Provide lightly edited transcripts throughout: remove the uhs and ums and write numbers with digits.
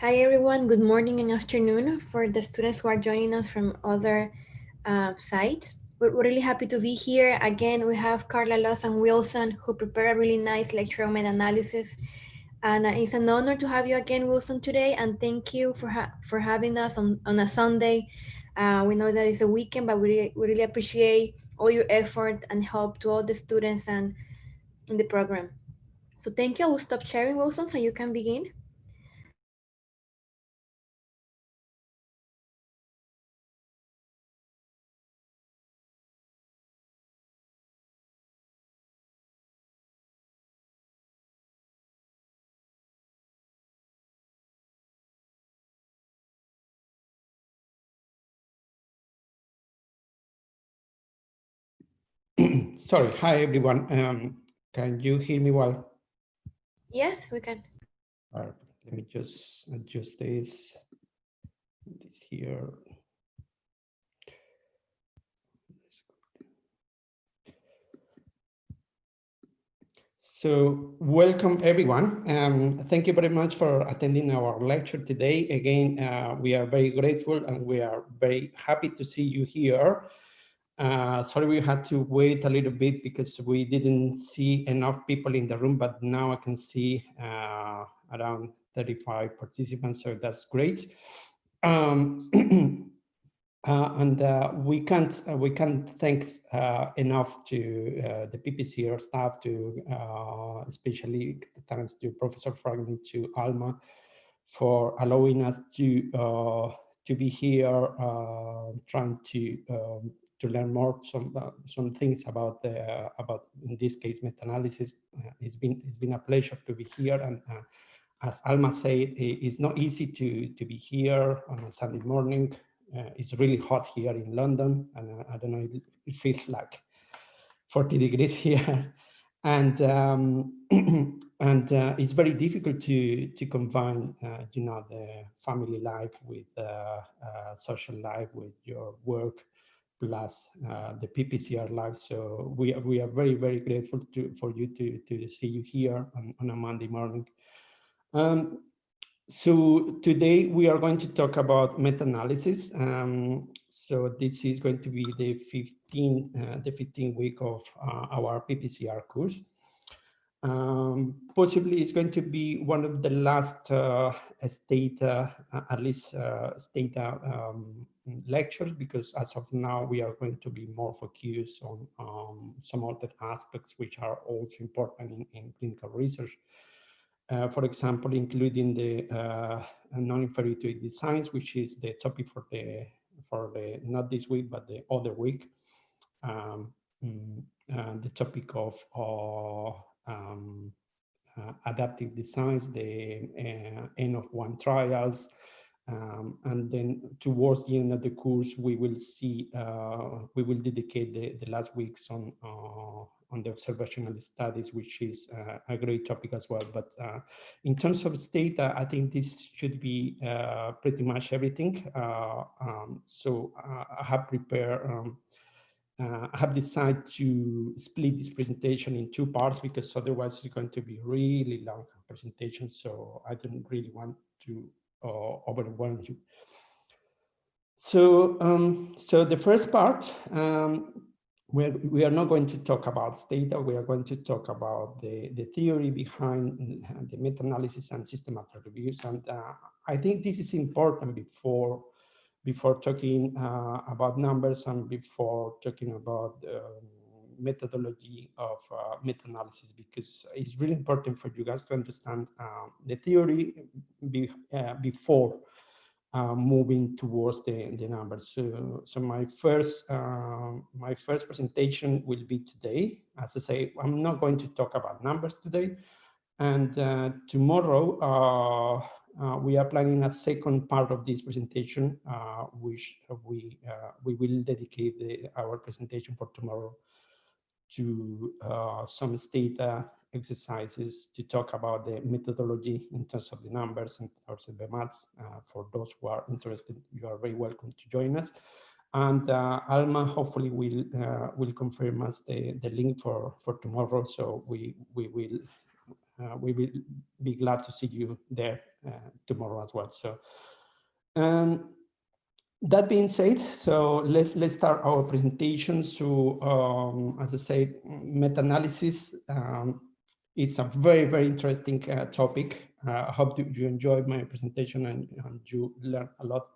Hi everyone, good morning and afternoon for the students who are joining us from other sites. We're really happy to be here. Again, we have Karla and Wilson who prepared a really nice lecture on meta-analysis. And it's an honor to have you again, Wilson, today. And thank you for having us on a Sunday. We know that it's a weekend, but we really appreciate all your effort and help to all the students and in the program. So thank you. I will stop sharing, Wilson, so you can begin. Sorry, hi everyone. Can you hear me well? Yes, we can. Let me just adjust this here. So welcome everyone. Thank you very much for attending our lecture today. Again, we are very grateful and we are very happy to see you here. Sorry, we had to wait a little bit because we didn't see enough people in the room, but now I can see around 35 participants, so that's great. Um, we can't thank enough to the PPCR staff, to especially thanks to Professor Franklin, to Alma, for allowing us to be here, trying to learn more some things about in this case meta-analysis. It's been a pleasure to be here, and as Alma said, it's not easy to be here on a Sunday morning. It's really hot here in London, and I don't know, it feels like 40 degrees here. And it's very difficult to combine, the family life with social life, with your work, plus the PPCR life. So we are very, very grateful for you to see you here on a Monday morning. So today we are going to talk about meta-analysis. So this is going to be the 15th week of our PPCR course. Possibly it's going to be one of the last Stata, at least Stata lectures, because as of now we are going to be more focused on some other aspects which are also important in clinical research. For example, including the non-inferiority designs, which is the topic for the not this week but the other week. The topic of adaptive designs, the N-of-1 trials, and then towards the end of the course, we will see, we will dedicate the last weeks on the observational studies, which is a great topic as well. But in terms of data, I think this should be pretty much everything. So I have prepared, I have decided to split this presentation in two parts, because otherwise it's going to be really long presentation. So I don't really want to overwhelm you. So, so the first part, we are not going to talk about data. We are going to talk about the theory behind the meta-analysis and systematic reviews. And I think this is important before talking about numbers and before talking about methodology of meta-analysis, because it's really important for you guys to understand the theory before moving towards the numbers. So my first presentation will be today. As I say, I'm not going to talk about numbers today, and tomorrow we are planning a second part of this presentation, which we will dedicate our presentation for tomorrow to some data exercises to talk about the methodology in terms of the numbers and terms of the maths. For those who are interested, you are very welcome to join us. And Alma hopefully will confirm us the link for tomorrow, so we will we will be glad to see you there tomorrow as well. So that being said, so let's start our presentation. So as I said, meta-analysis is a very interesting topic. I hope you enjoyed my presentation and you learned a lot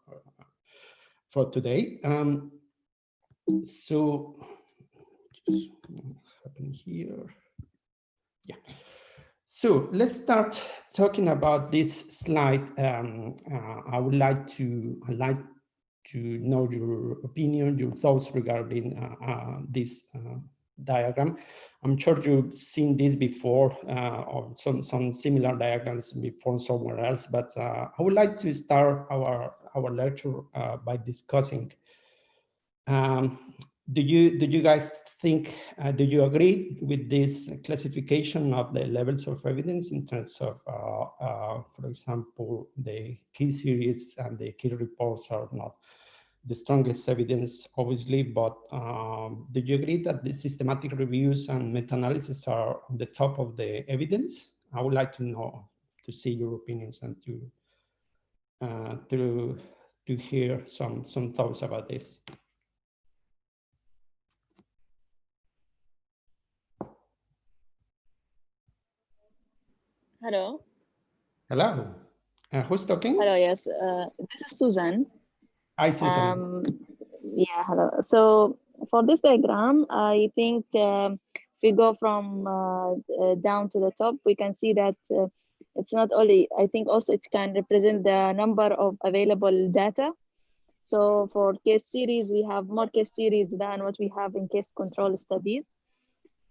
for today. So what's happening here? Yeah. So let's start talking about this slide. I would like to know your opinion, your thoughts regarding this diagram. I'm sure you've seen this before or some similar diagrams before somewhere else, but I would like to start our lecture by discussing. Do you guys think, do you agree with this classification of the levels of evidence in terms of, for example, the key series and the key reports are not the strongest evidence, obviously, but do you agree that the systematic reviews and meta-analysis are on the top of the evidence? I would like to know, to see your opinions and to hear some thoughts about this. Hello. Hello. Who's talking? Hello, yes. This is Susan. Hi, Susan. Yeah, hello. So for this diagram, I think if we go from down to the top, we can see that it's not only, I think also it can represent the number of available data. So for case series, we have more case series than what we have in case control studies.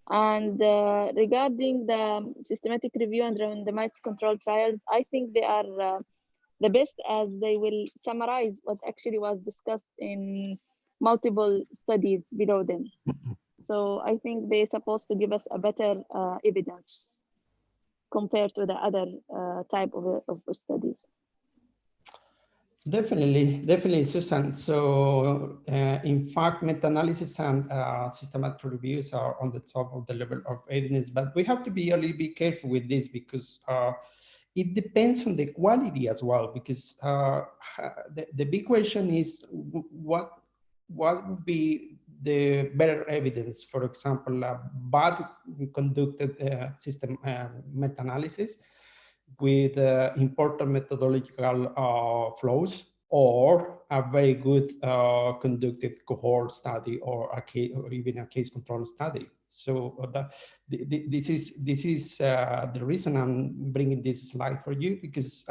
And regarding the systematic review and randomized control trials, I think they are the best, as they will summarize what actually was discussed in multiple studies below them. So I think they're supposed to give us a better evidence compared to the other type of studies. Definitely, Susan. So in fact, meta-analysis and systematic reviews are on the top of the level of evidence, but we have to be a little bit careful with this because it depends on the quality as well, because the big question is what would be the better evidence? For example, a bad conducted system meta-analysis with important methodological flows, or a very good conducted cohort study, or even a case control study. So this is the reason I'm bringing this slide for you, because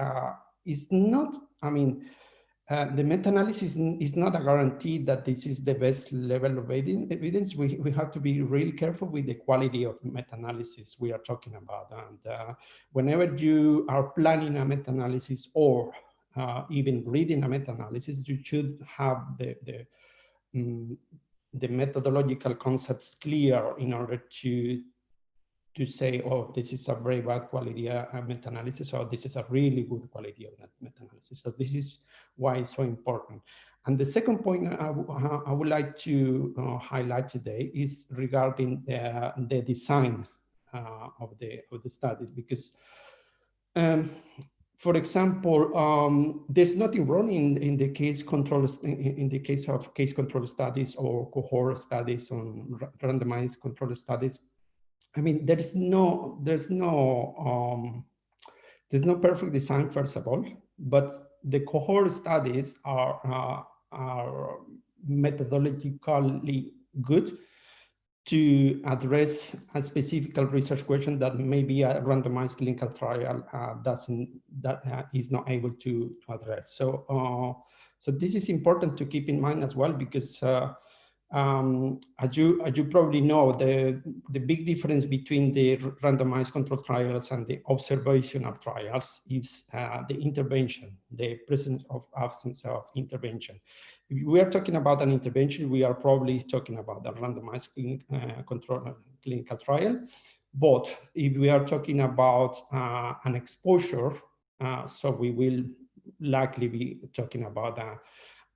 it's not, I mean, the meta-analysis is not a guarantee that this is the best level of evidence. We have to be really careful with the quality of the meta-analysis we are talking about. And whenever you are planning a meta-analysis or even reading a meta-analysis, you should have the methodological concepts clear in order to say, oh, this is a very bad quality meta-analysis, or this is a really good quality of that meta-analysis. So this is why it's so important. And the second point I would like to highlight today is regarding the design of the studies, because for example, there's nothing wrong in the case control, in the case of case control studies or cohort studies on randomized control studies. I mean, there's no perfect design, first of all, but the cohort studies are methodologically good to address a specific research question that maybe a randomized clinical trial is not able to address. So so this is important to keep in mind as well, because as you probably know, the big difference between the randomized control trials and the observational trials is the intervention, the presence of absence of intervention. If we are talking about an intervention, we are probably talking about a randomized clinical trial. But if we are talking about an exposure, so we will likely be talking about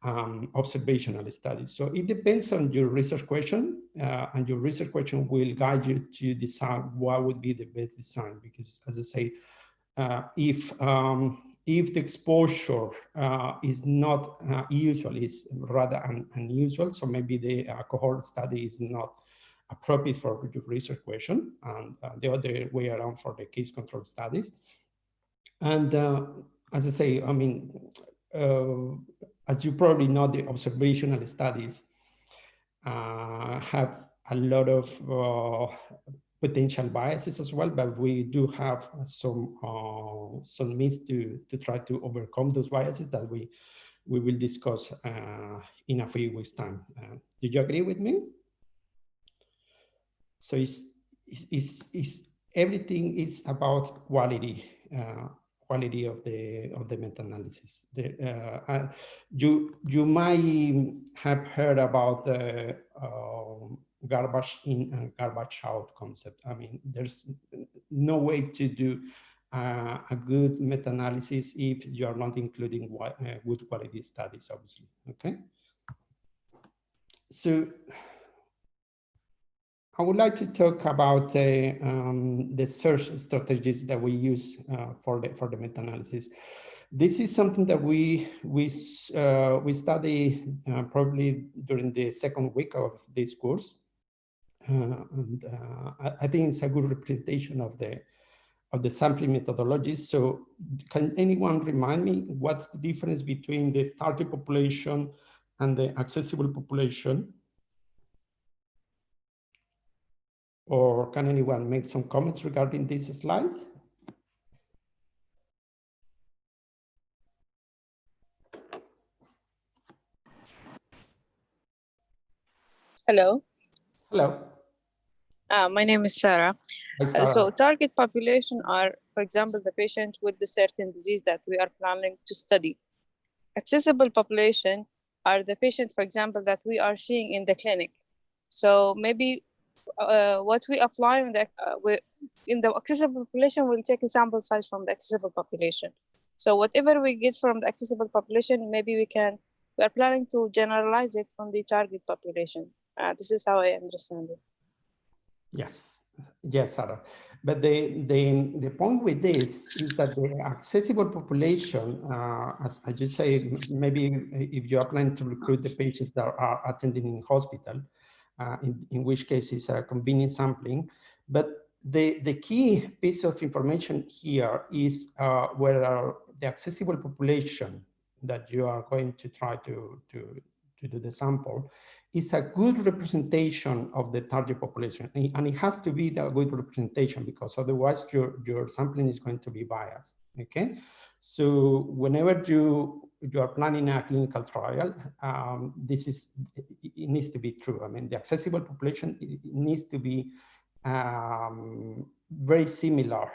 observational studies. So it depends on your research question, and your research question will guide you to decide what would be the best design. Because, as I say, if the exposure is not usual, is rather unusual, so maybe the cohort study is not appropriate for your research question, and the other way around for the case control studies. And as I say, I mean, as you probably know, the observational studies have a lot of potential biases as well, but we do have some means to try to overcome those biases that we will discuss in a few weeks' time. Do you agree with me? So it's everything is about quality. Quality of the meta-analysis. You might have heard about the garbage in and garbage out concept. I mean, there's no way to do a good meta-analysis if you are not including good quality studies, obviously. Okay. So I would like to talk about the search strategies that we use for the meta-analysis. This is something that we study probably during the second week of this course, and I think it's a good representation of the sampling methodologies. So, can anyone remind me what's the difference between the target population and the accessible population? Or can anyone make some comments regarding this slide? Hello. Hello. My name is Sarah. Hi, so target population are, for example, the patient with the certain disease that we are planning to study. Accessible population are the patient, for example, that we are seeing in the clinic. So maybe what we apply in the accessible population, we'll take a sample size from the accessible population. So whatever we get from the accessible population, maybe we are planning to generalize it on the target population. This is how I understand it. Yes, Sarah. But the point with this is that the accessible population, as you say, maybe if you are planning to recruit the patients that are attending in hospital, in which case it's a convenient sampling. But the key piece of information here is whether the accessible population that you are going to try to do the sample is a good representation of the target population. And it has to be the good representation, because otherwise your sampling is going to be biased, okay? So whenever you are planning a clinical trial, it needs to be true. I mean, the accessible population, it needs to be very similar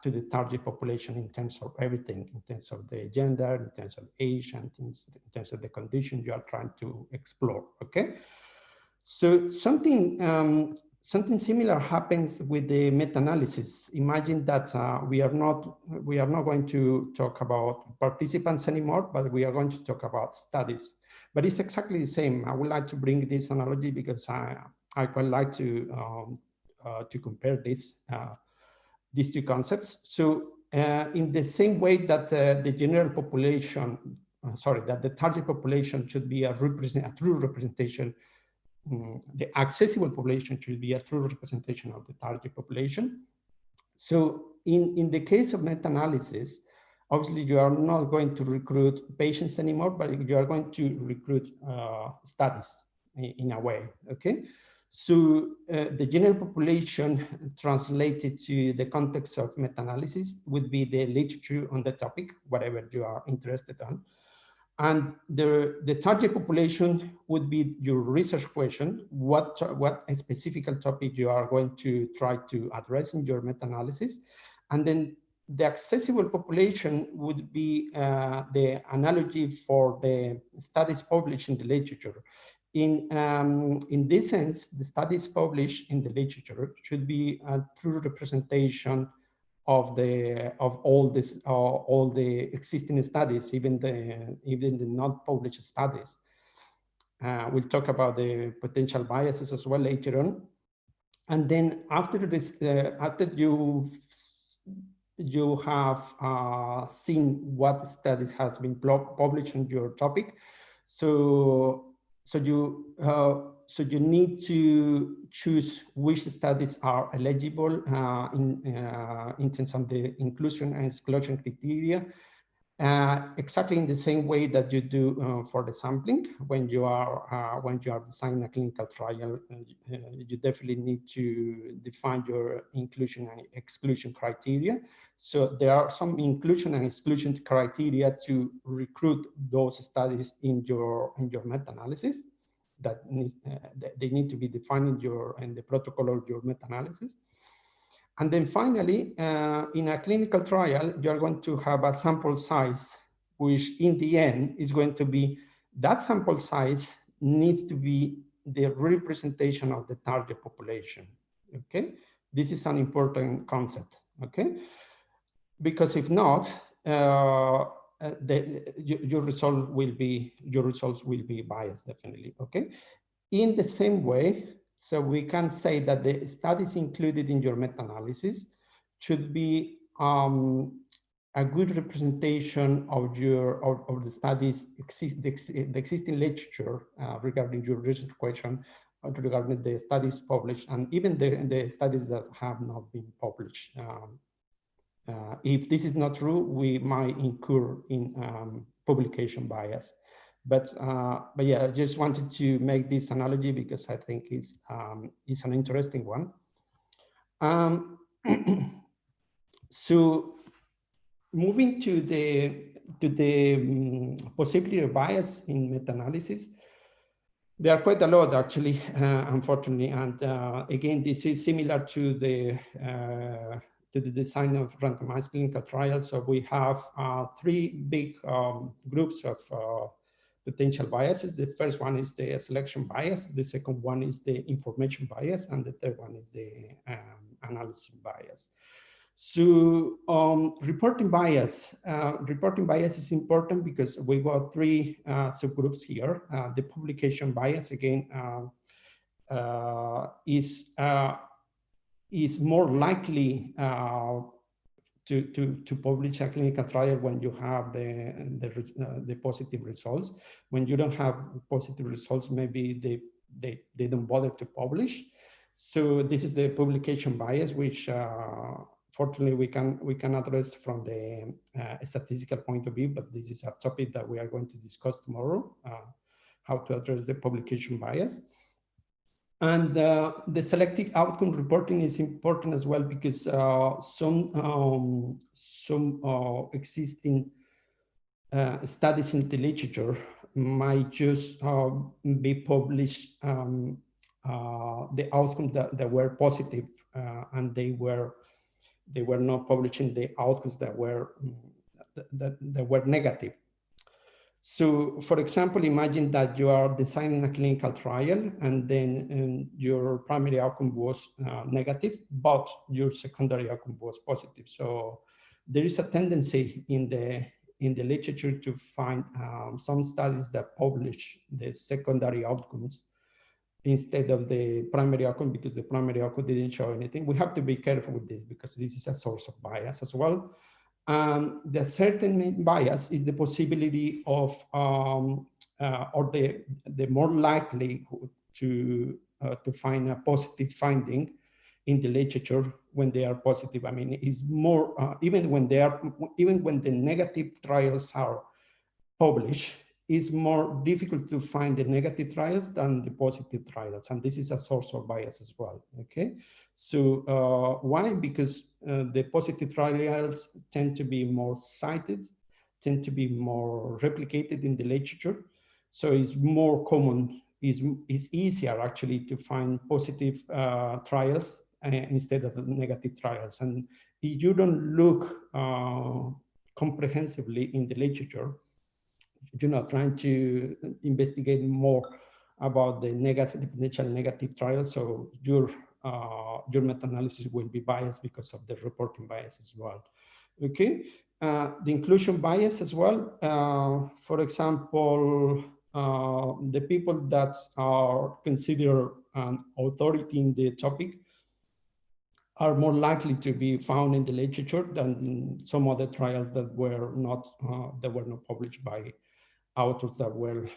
to the target population in terms of everything, in terms of the gender, in terms of age, and in terms of the condition you are trying to explore, okay? So something similar happens with the meta-analysis. Imagine that we are not going to talk about participants anymore, but we are going to talk about studies. But it's exactly the same. I would like to bring this analogy because I quite like to compare these two concepts. So in the same way that the general population, that the target population should be a true representation, the accessible population should be a true representation of the target population. So in the case of meta-analysis, obviously you are not going to recruit patients anymore, but you are going to recruit studies in a way, okay? So the general population translated to the context of meta-analysis would be the literature on the topic, whatever you are interested on. And the target population would be your research question, what a specific topic you are going to try to address in your meta-analysis. And then the accessible population would be the analogy for the studies published in the literature. In this sense, the studies published in the literature should be a true representation of all the existing studies, even the not published studies. We'll talk about the potential biases as well later on. And then after this, after you have seen what studies has been published on your topic, so you need to choose which studies are eligible in terms of the inclusion and exclusion criteria. Exactly in the same way that you do for the sampling. When you are designing a clinical trial, you definitely need to define your inclusion and exclusion criteria. So there are some inclusion and exclusion criteria to recruit those studies in your meta-analysis. That needs, they need to be defined in the protocol of your meta-analysis. And then finally, in a clinical trial, you're going to have a sample size, which in the end is going to be, that sample size needs to be the representation of the target population, okay? This is an important concept, okay? Because if not, your results will be biased, definitely, okay? In the same way, so we can say that the studies included in your meta-analysis should be a good representation of the studies, the existing literature regarding your research question, regarding the studies published, and even the studies that have not been published. If this is not true, we might incur in publication bias. But yeah, I just wanted to make this analogy because I think it's an interesting one. So moving to the possibility of bias in meta-analysis, there are quite a lot actually, unfortunately. And again, this is similar to the design of randomized clinical trials. So we have three big groups of potential biases. The first one is the selection bias. The second one is the information bias. And the third one is the analysis bias. So reporting bias is important because we got three subgroups here. The publication bias, again, is more likely to publish a clinical trial when you have the positive results. When you don't have positive results, maybe they don't bother to publish. So this is the publication bias, which fortunately we can address from the statistical point of view, but this is a topic that we are going to discuss tomorrow, how to address the publication bias. And the selective outcome reporting is important as well because some existing studies in the literature might just be published the outcomes that were positive and they were not publishing the outcomes that were negative. So, for example, imagine that you are designing a clinical trial and then your primary outcome was negative, but your secondary outcome was positive. So there is a tendency in the literature to find some studies that publish the secondary outcomes instead of the primary outcome because the primary outcome didn't show anything. We have to be careful with this because this is a source of bias as well. The certain bias is the possibility of, or the more likely to find a positive finding in the literature when they are positive. I mean, it's more, even when the negative trials are published, it's more difficult to find the negative trials than the positive trials. And this is a source of bias as well, okay? So why? Because the positive trials tend to be more cited, tend to be more replicated in the literature. So it's more common, it's easier actually to find positive trials instead of negative trials. And if you don't look comprehensively in the literature, you're not trying to investigate more about the potential negative trials. So your your meta-analysis will be biased because of the reporting bias as well. Okay, the inclusion bias as well. For example, the people that are considered an authority in the topic are more likely to be found in the literature than some other trials that were not published by authors that were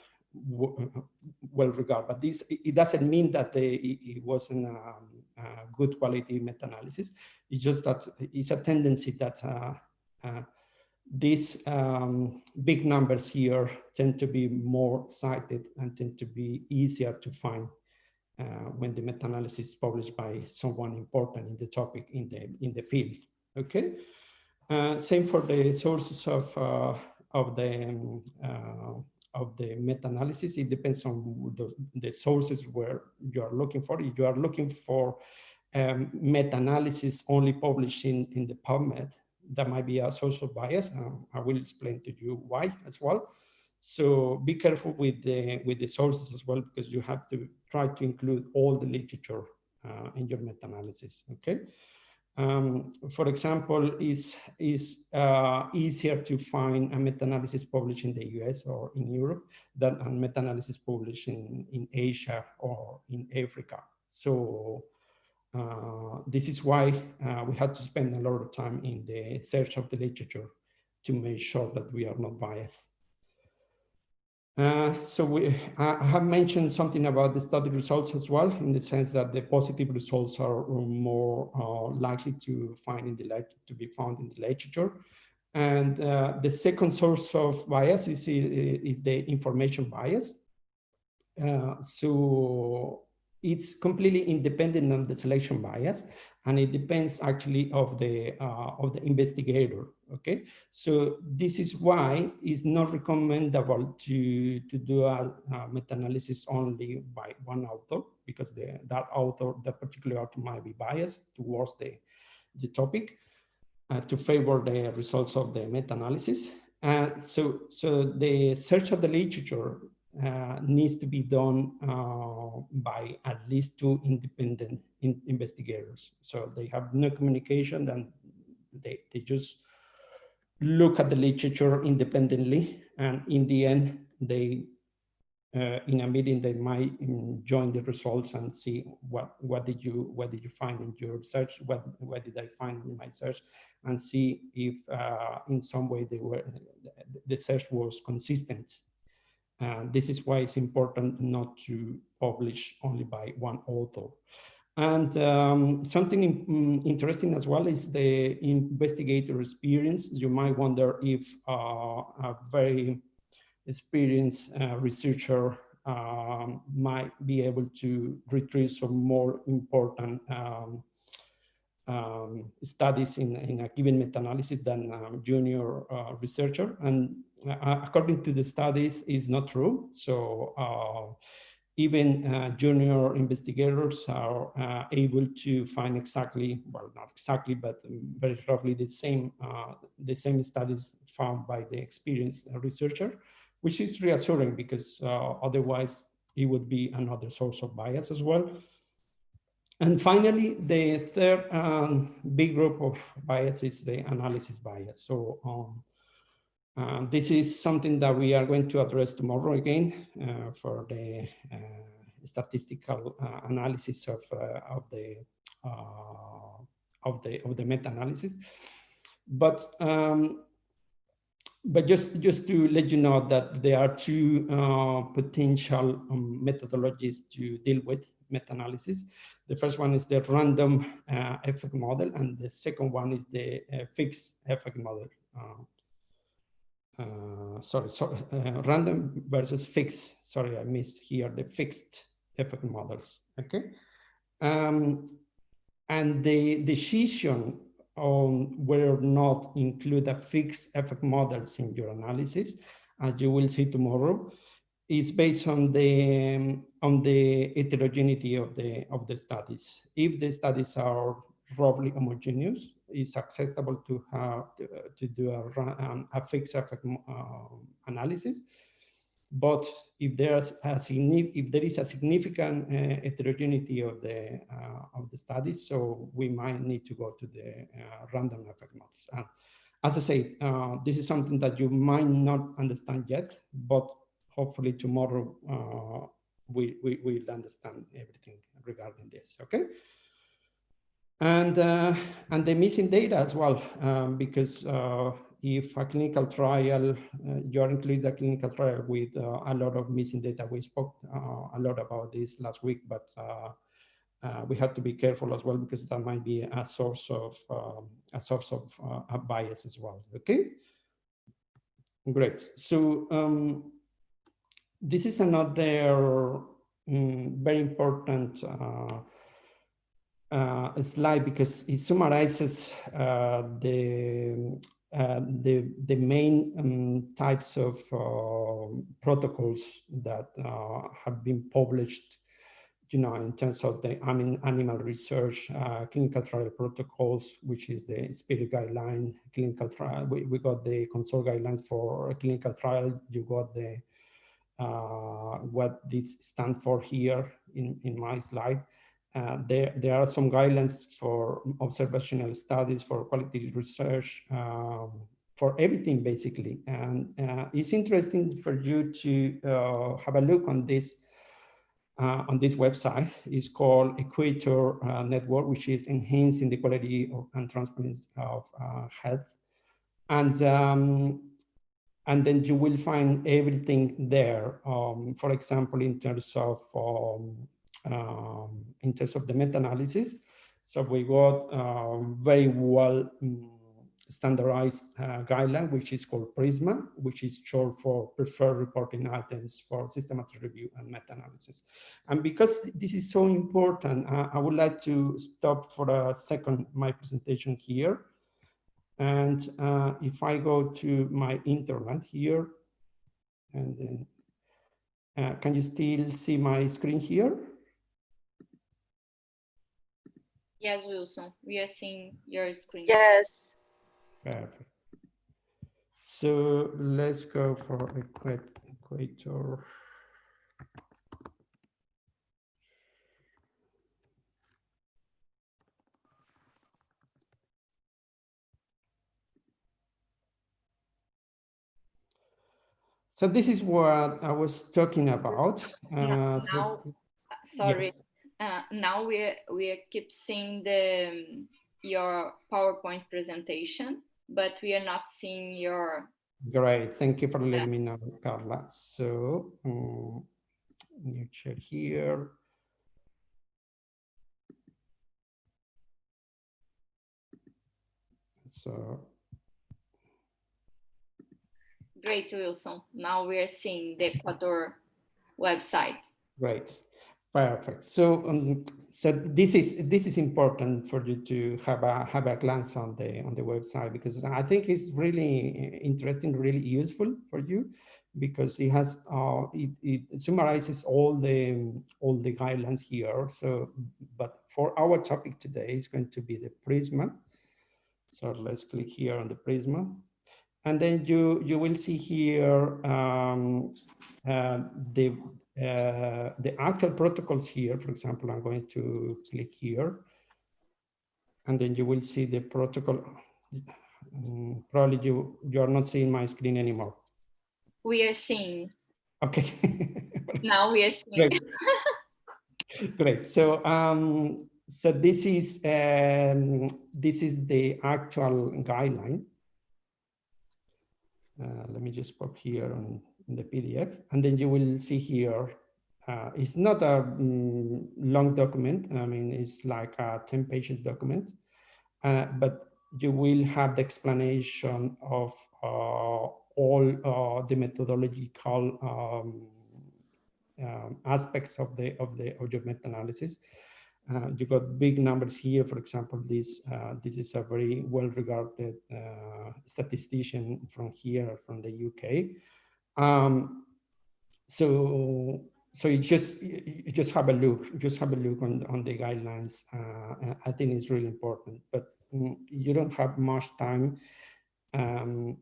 well regarded. But this, it doesn't mean that it wasn't a good quality meta-analysis. It's just that it's a tendency that these big numbers here tend to be more cited and tend to be easier to find when the meta-analysis is published by someone important in the topic in the field. Okay, same for the sources of the meta-analysis. It depends on the sources where you are looking for. If you are looking for meta-analysis only published in the PubMed, that might be a source of bias. I will explain to you why as well. So be careful with the sources as well, because you have to try to include all the literature in your meta-analysis. Okay. For example, is easier to find a meta-analysis published in the US or in Europe than a meta-analysis published in Asia or in Africa. So this is why we had to spend a lot of time in the search of the literature to make sure that we are not biased. I have mentioned something about the study results as well, in the sense that the positive results are more likely to be found in the literature. And the second source of bias is the information bias. So it's completely independent of the selection bias, and it depends actually of the investigator. Okay, so this is why it's not recommendable to do a meta-analysis only by one author, because that particular author might be biased towards the topic to favor the results of the meta-analysis. So the search of the literature needs to be done by at least two independent investigators. So they have no communication, and they just look at the literature independently, and in the end, they in a meeting they might join the results and see what did you find in your search, what did I find in my search, and see if in some way the search was consistent. This is why it's important not to publish only by one author. And something interesting as well is the investigator experience. You might wonder if a very experienced researcher might be able to retrieve some more important studies in a given meta-analysis than a junior researcher. And according to the studies, is not true. So even junior investigators are able to find exactly, well, not exactly, but very roughly the same studies found by the experienced researcher, which is reassuring, because otherwise it would be another source of bias as well. And finally, the third big group of bias is the analysis bias. So this is something that we are going to address tomorrow again for the statistical analysis of the meta-analysis. But just to let you know that there are two potential methodologies to deal with meta-analysis. The first one is the random effect model, and the second one is the fixed effect model. Random versus fixed. Sorry, I missed here the fixed effect models. Okay, and the decision on whether or not include a fixed effect models in your analysis, as you will see tomorrow, is based on the heterogeneity of the studies. If the studies are roughly homogeneous, it's acceptable to have to do a fixed effect analysis. But if there is a significant heterogeneity of the studies, so we might need to go to the random effect models. And as I say, this is something that you might not understand yet, but hopefully tomorrow we will understand everything regarding this. Okay. And the missing data as well, because if a clinical trial, you're including a clinical trial with a lot of missing data. We spoke a lot about this last week, but we have to be careful as well, because that might be a source of a bias as well. Okay, great. So this is another very important slide, because it summarizes the main types of protocols that have been published, in terms of the animal research, clinical trial protocols, which is the SPIRIT guideline, clinical trial. We got the consult guidelines for a clinical trial. You got the what this stands for here in my slide. There are some guidelines for observational studies, for quality research, for everything basically. And it's interesting for you to have a look on this website. It's called Equator Network, which is enhancing the quality and transparency of health. And then you will find everything there. For example, in terms of the meta-analysis. So we got very well standardized guideline, which is called PRISMA, which is short for Preferred Reporting Items for Systematic Review and Meta-Analysis. And because this is so important, I would like to stop for a second my presentation here. And if I go to my internet here, and then can you still see my screen here? Yes, Wilson, we are seeing your screen. Yes. Perfect. So let's go for Equator. So this is what I was talking about. Sorry. Yes. Now we keep seeing your PowerPoint presentation, but we are not seeing your. Great, thank you for letting me know, Karla. So you check here. So. Great, Wilson. Now we are seeing the Ecuador website. Great, perfect. So so this is important for you to have a glance on the website, because I think it's really interesting, really useful for you, because it has it summarizes all the guidelines here. So, but for our topic today is going to be the PRISMA. So let's click here on the PRISMA. And then you will see here the actual protocols here. For example, I'm going to click here, and then you will see the protocol. Probably you are not seeing my screen anymore. We are seeing. Okay. Now we are seeing. Great. Great. So so this is the actual guideline. Let me just pop here in the PDF, and then you will see here, it's not a long document. I mean, it's like a 10 pages document, but you will have the explanation of all the methodological aspects of your meta-analysis. You got big numbers here. For example, this is a very well-regarded statistician from here, from the UK. So you just have a look. On the guidelines. I think it's really important, but you don't have much time. Let me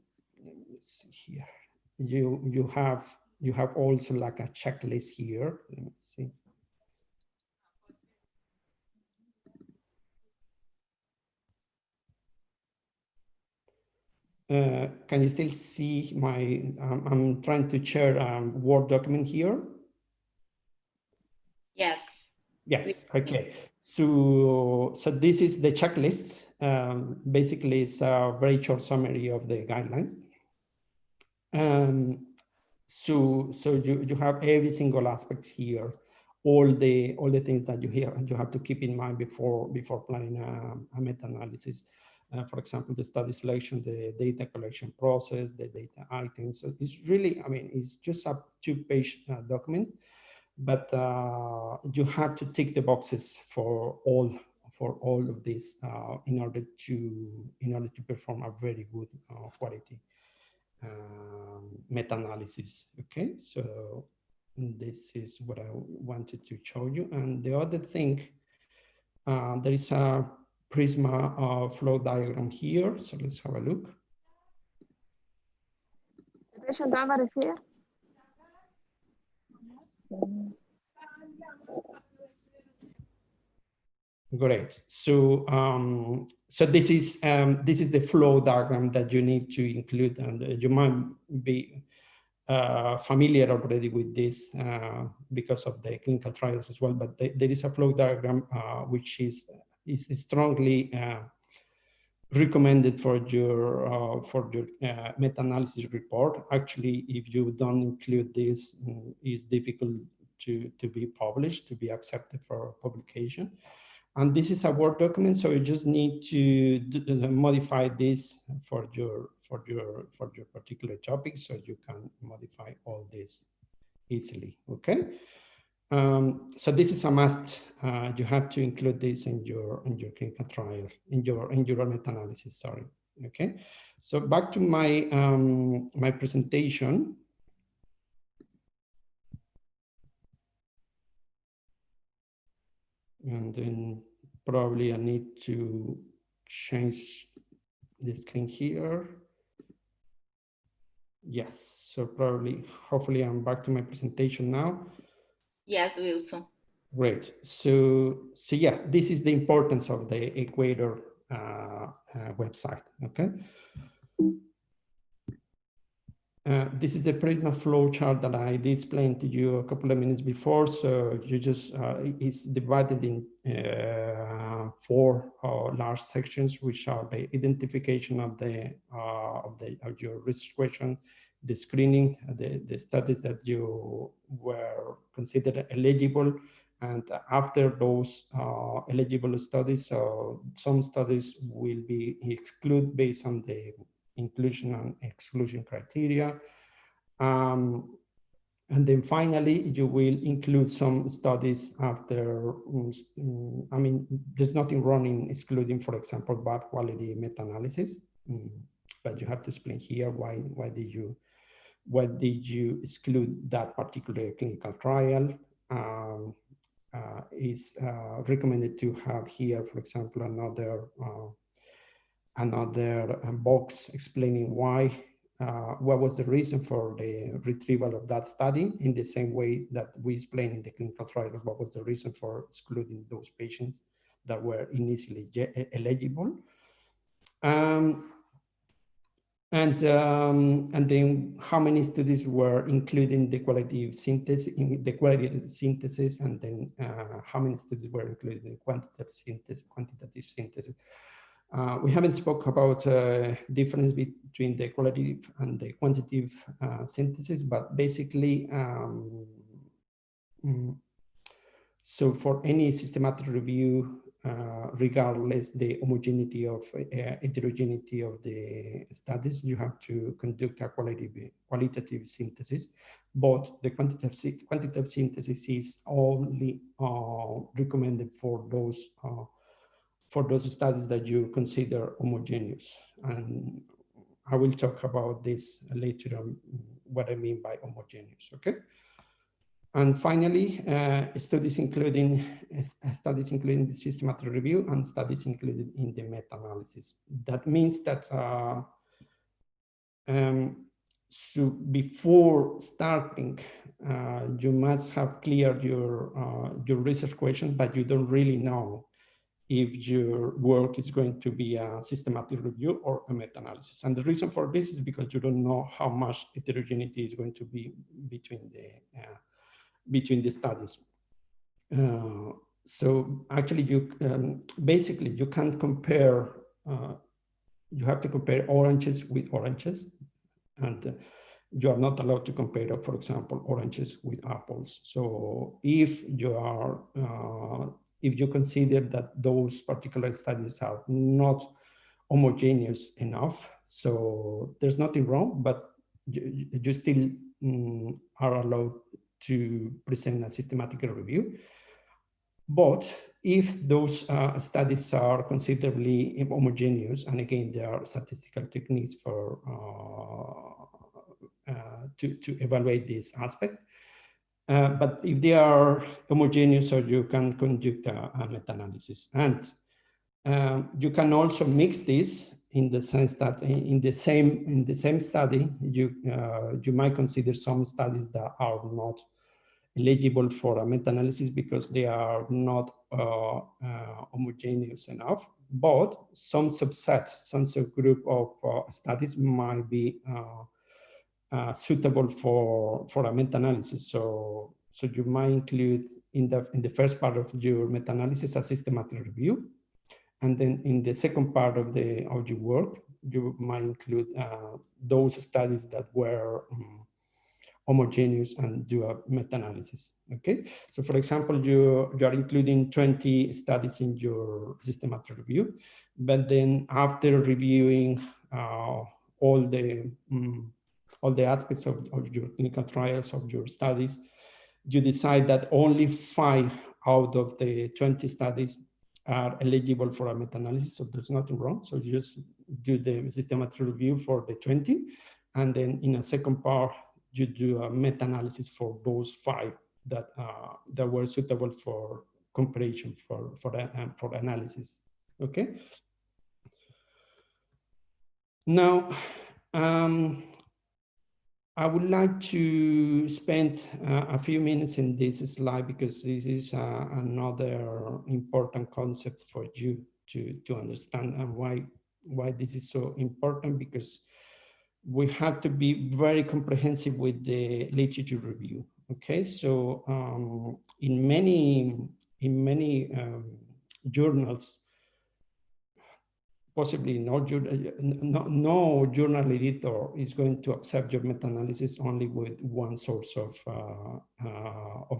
see here. You have you have also like a checklist here. Let me see. Can you still see my, I'm trying to share a Word document here. Yes. Yes, okay. So this is the checklist. Basically, it's a very short summary of the guidelines. So you have every single aspect here, all the things that you have to keep in mind before planning a meta-analysis. For example, the study selection, the data collection process, the data items. So it's really, I mean, it's just a 2-page document, but you have to tick the boxes for all of this in order to perform a very good quality meta-analysis. Okay, so this is what I wanted to show you. And the other thing, there is a Prisma flow diagram here. So let's have a look. The patient driver is here. Great. So so this is the flow diagram that you need to include, and you might be familiar already with this because of the clinical trials as well. But there is a flow diagram which is strongly recommended for your meta-analysis report. Actually, if you don't include this, it's difficult to be published, to be accepted for publication. And this is a Word document, so you just need to modify this for your particular topic, so you can modify all this easily. Okay. So this is a must. You have to include this in your clinical trial, in your meta-analysis. Sorry. Okay. So back to my my presentation. And then probably I need to change the screen here. Yes, so probably, hopefully I'm back to my presentation now. Yes, Wilson. Great. So yeah, this is the importance of the Equator website, okay? This is the Prisma flow chart that I did explain to you a couple of minutes before. So you just, it's divided in 4 large sections, which are the identification of your research question, the screening, the studies that you were considered eligible. And after those eligible studies, so some studies will be excluded based on the inclusion and exclusion criteria. And then finally, you will include some studies after, I mean, there's nothing wrong in excluding, for example, bad quality meta-analysis, but you have to explain here why did you exclude that particular clinical trial. Is recommended to have here, for example, another box explaining why, what was the reason for the retrieval of that study, in the same way that we explained in the clinical trials what was the reason for excluding those patients that were initially eligible. And then how many studies were included in the qualitative synthesis, and then how many studies were included in quantitative synthesis. We haven't spoke about difference between the qualitative and the quantitative synthesis, but basically, so for any systematic review, regardless the homogeneity of heterogeneity of the studies, you have to conduct a qualitative synthesis. But the quantitative synthesis is only recommended for those studies that you consider homogeneous. And I will talk about this later on, what I mean by homogeneous, okay? And finally, studies including the systematic review and studies included in the meta-analysis. That means that So before starting, you must have cleared your research question, but you don't really know if your work is going to be a systematic review or a meta-analysis. And the reason for this is because you don't know how much heterogeneity is going to be between the studies. So actually, you basically you can't compare. You have to compare oranges with oranges, and you are not allowed to compare, for example, oranges with apples. So if you consider that those particular studies are not homogeneous enough, so there's nothing wrong, but you still are allowed to present a systematic review. But if those studies are considerably homogeneous, and again, there are statistical techniques for to evaluate this aspect. But if they are homogeneous, so you can conduct a meta-analysis. And you can also mix this in the sense that in the same study, you might consider some studies that are not eligible for a meta-analysis because they are not homogeneous enough, but some subgroup of studies might be suitable for a meta-analysis. So you might include in the first part of your meta-analysis a systematic review, and then in the second part of your work, you might include those studies that were homogeneous and do a meta-analysis. Okay, so for example, you are including 20 studies in your systematic review, but then after reviewing all the aspects of your clinical trials, of your studies, you decide that only 5 out of the 20 studies are eligible for a meta-analysis, so there's nothing wrong. So you just do the systematic review for the 20, and then in a second part, you do a meta-analysis for those 5 that were suitable for comparison, for analysis. Okay. Now, I would like to spend a few minutes in this slide because this is another important concept for you to understand, and why this is so important, because we have to be very comprehensive with the literature review. Okay, so in many journals, possibly no journal editor is going to accept your meta-analysis only with one source of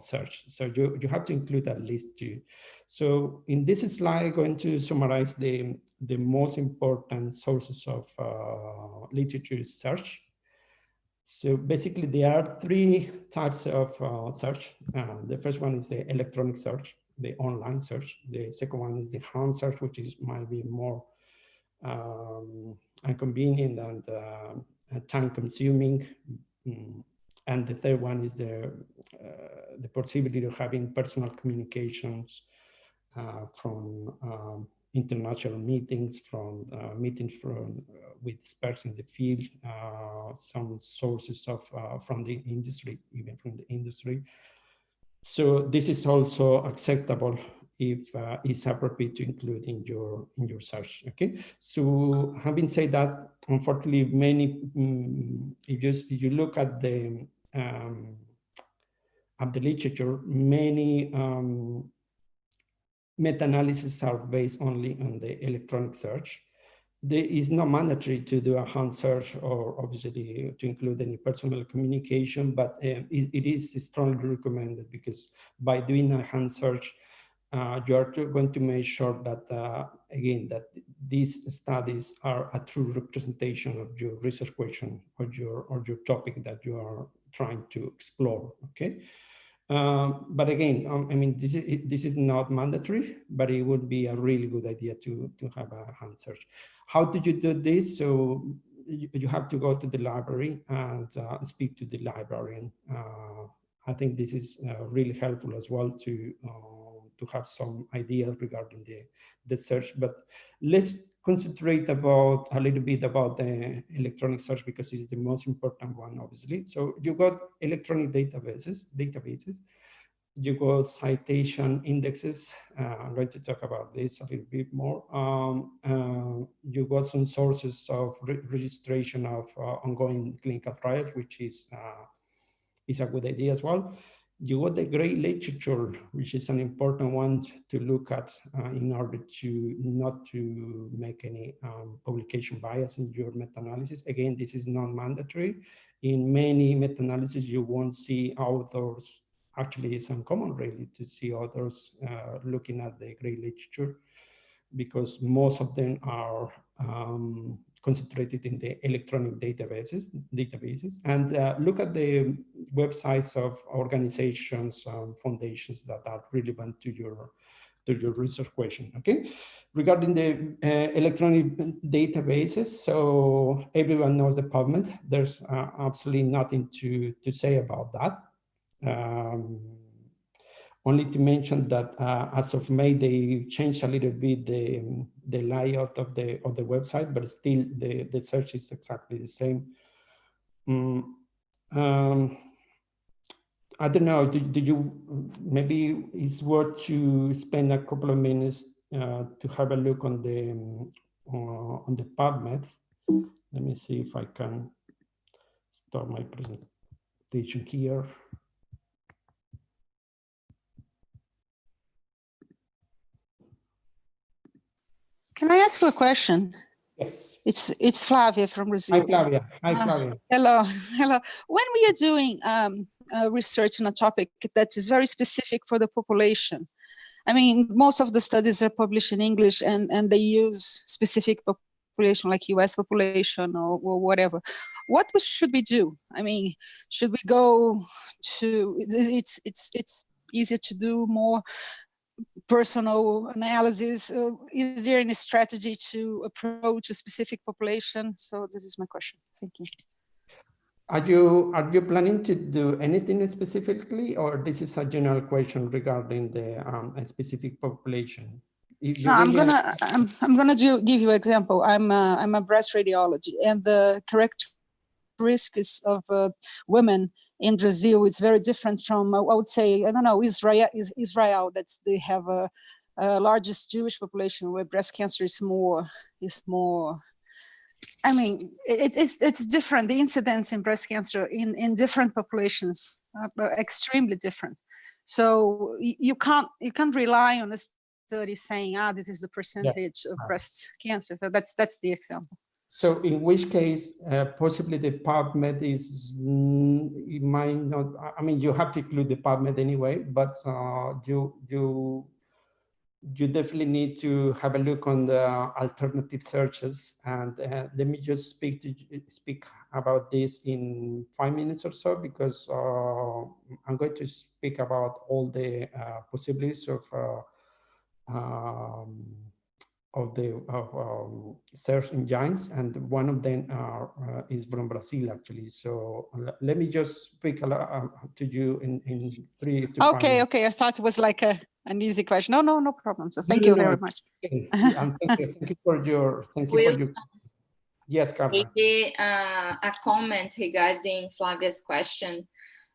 search. So you have to include at least 2. So in this slide, I'm going to summarize the most important sources of literature search. So basically, there are 3 types of search. The first one is the electronic search, the online search. The second one is the hand search, which might be more inconvenient and time-consuming, and the third one is the possibility of having personal communications from international meetings, from meetings with experts in the field, some sources from the industry, even from the industry. So this is also acceptable if it's appropriate to include in your search. Okay, so having said that, unfortunately, many if you look at the literature, many meta-analyses are based only on the electronic search. There is no mandatory to do a hand search or obviously to include any personal communication, but it is strongly recommended, because by doing a hand search, you are going to make sure that, again, that these studies are a true representation of your research question or your topic that you are trying to explore, okay? But again, I mean, this is not mandatory, but it would be a really good idea to have a hand search. How do you do this? So you have to go to the library and speak to the librarian. I think this is really helpful as well to to have some ideas regarding the search. But let's concentrate about a little bit about the electronic search because it's the most important one, obviously. So you got electronic databases. You got citation indexes. I'm going to talk about this a little bit more. You got some sources of registration of ongoing clinical trials, which is a good idea as well. You got the great literature, which is an important one to look at in order to not to make any publication bias in your meta-analysis. Again, this is not mandatory. In many meta-analysis, you won't see authors. Actually, it's uncommon really to see authors looking at the great literature because most of them are concentrated in the electronic databases. And look at the websites of organizations, foundations that are relevant to your research question, okay? Regarding the electronic databases, so everyone knows the PubMed. There's absolutely nothing to say about that. Only to mention that as of May, they changed a little bit the layout of the website, but still the search is exactly the same. I don't know, do you, maybe it's worth to spend a couple of minutes to have a look on the PubMed. Let me see if I can start my presentation here. Can I ask you a question? Yes. It's Flavia from Brazil. Hi, Flavia. Hi, Flavia. Hello. When we are doing research on a topic that is very specific for the population, I mean, most of the studies are published in English and they use specific population like US population or whatever. What should we do? I mean, should we go to, it's easier to do more personal analysis? Is there any strategy to approach a specific population? So this is my question. Thank you. Are you planning to do anything specifically, or this is a general question regarding the a specific population? No, I'm gonna give you an example. I'm a breast radiology, and the characteristics of women in Brazil is very different from, I would say, I don't know, Israel. They have a largest Jewish population where breast cancer is more. I mean, it's different. The incidence in breast cancer in different populations are extremely different. So you can't rely on a study saying, this is the percentage of breast cancer. So that's the example. So in which case, possibly the PubMed is, it might not, I mean, you have to include the PubMed anyway, but you definitely need to have a look on the alternative searches. And let me just speak about this in 5 minutes or so, because I'm going to speak about all the possibilities of search engines, and one of them is from Brazil, actually. So let me just speak to you in 3 to 5 minutes. Okay. I thought it was like an easy question. No problem. So thank you very much. And thank you for your yes, Karla. Maybe a comment regarding Flavia's question.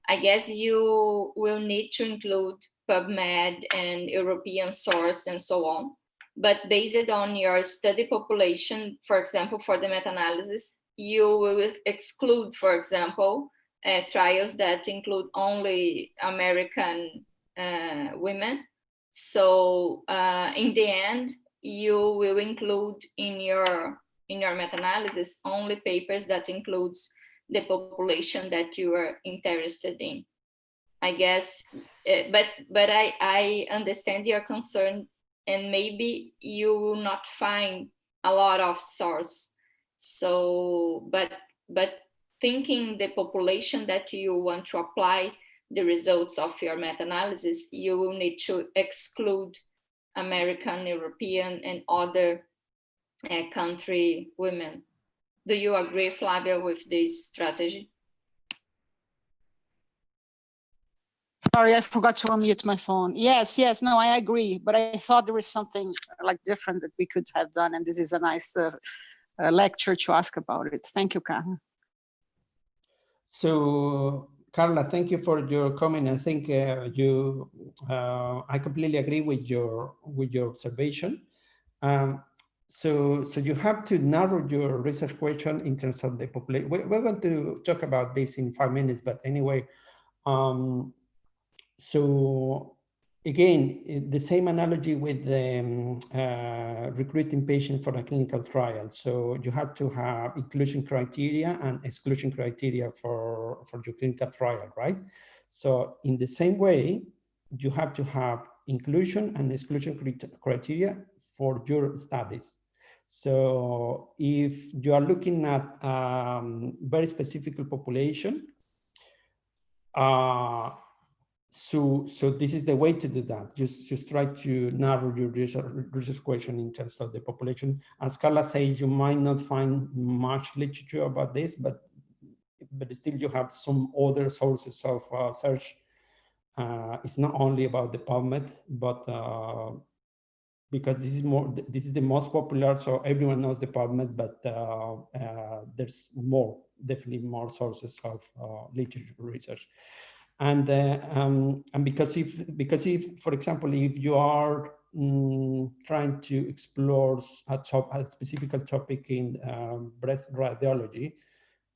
I guess you will need to include PubMed and European source and so on. But based on your study population, for example, for the meta-analysis, you will exclude, for example, trials that include only American women. So in the end, you will include in your meta-analysis only papers that includes the population that you are interested in. I guess, but I understand your concern, and maybe you will not find a lot of source. So, but thinking the population that you want to apply the results of your meta-analysis, you will need to exclude American, European, and other country women. Do you agree, Flavia, with this strategy? Sorry, I forgot to unmute my phone. Yes, yes, no, I agree. But I thought there was something like different that we could have done. And this is a nice lecture to ask about it. Thank you, Karla. So, Karla, thank you for your comment. I think I completely agree with your observation. So you have to narrow your research question in terms of the population. We're going to talk about this in 5 minutes, but anyway, so again, the same analogy with the recruiting patients for a clinical trial. So you have to have inclusion criteria and exclusion criteria for your clinical trial, right? So in the same way, you have to have inclusion and exclusion criteria for your studies. So if you are looking at very specific population, so this is the way to do that. Just try to narrow your research question in terms of the population. As Karla said, you might not find much literature about this, but still you have some other sources of search. It's not only about the PubMed, but because this is the most popular, so everyone knows the PubMed, but there's definitely more sources of literature research. And because if, for example, if you are trying to explore a specific topic in breast radiology,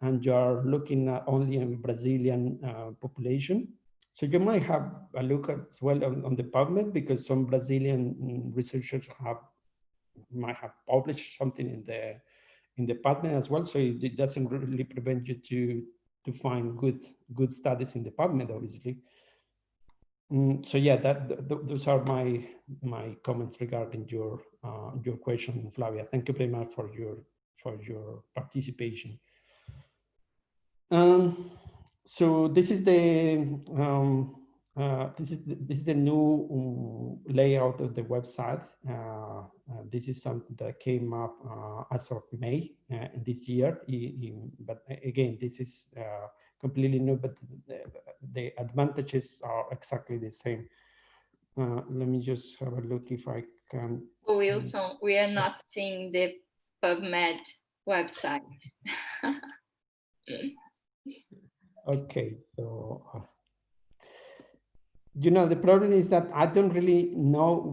and you are looking at only in Brazilian population, so you might have a look as well on the PubMed, because some Brazilian researchers might have published something in the PubMed as well. So it doesn't really prevent you to find good studies in the PubMed, obviously. So yeah, those are my comments regarding your question, Flavia. Thank you very much for your participation. So this is the new layout of the website. This is something that came up as of May this year. But again, this is completely new, but the advantages are exactly the same. Let me just have a look if I can. Wilson, we are not seeing the PubMed website. Okay, so the problem is that I don't really know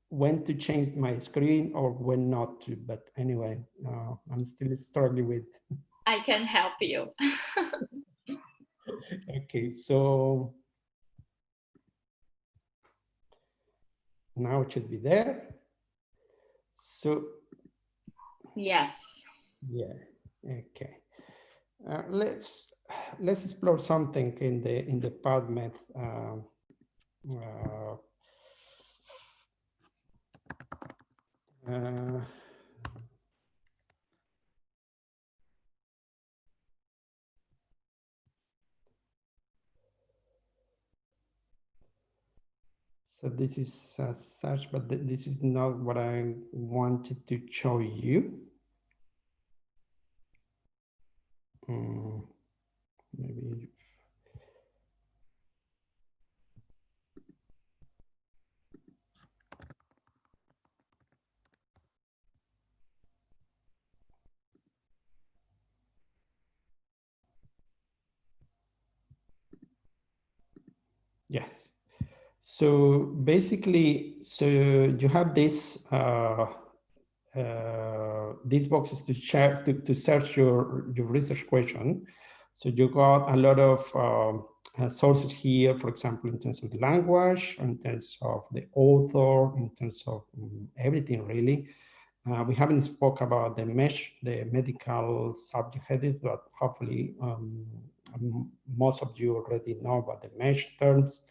when to change my screen or when not to. But anyway, I'm still struggling with. I can help you. Okay, so now it should be there. So yes. Yeah. Okay. Let's explore something in the PubMed. So this is such, but this is not what I wanted to show you. Maybe. Yes. So basically, so you have this these boxes to share to search your research question. So you got a lot of sources here, for example, in terms of the language, in terms of the author, in terms of everything really. We haven't spoke about the medical subject heading, but hopefully most of you already know about the mesh terms.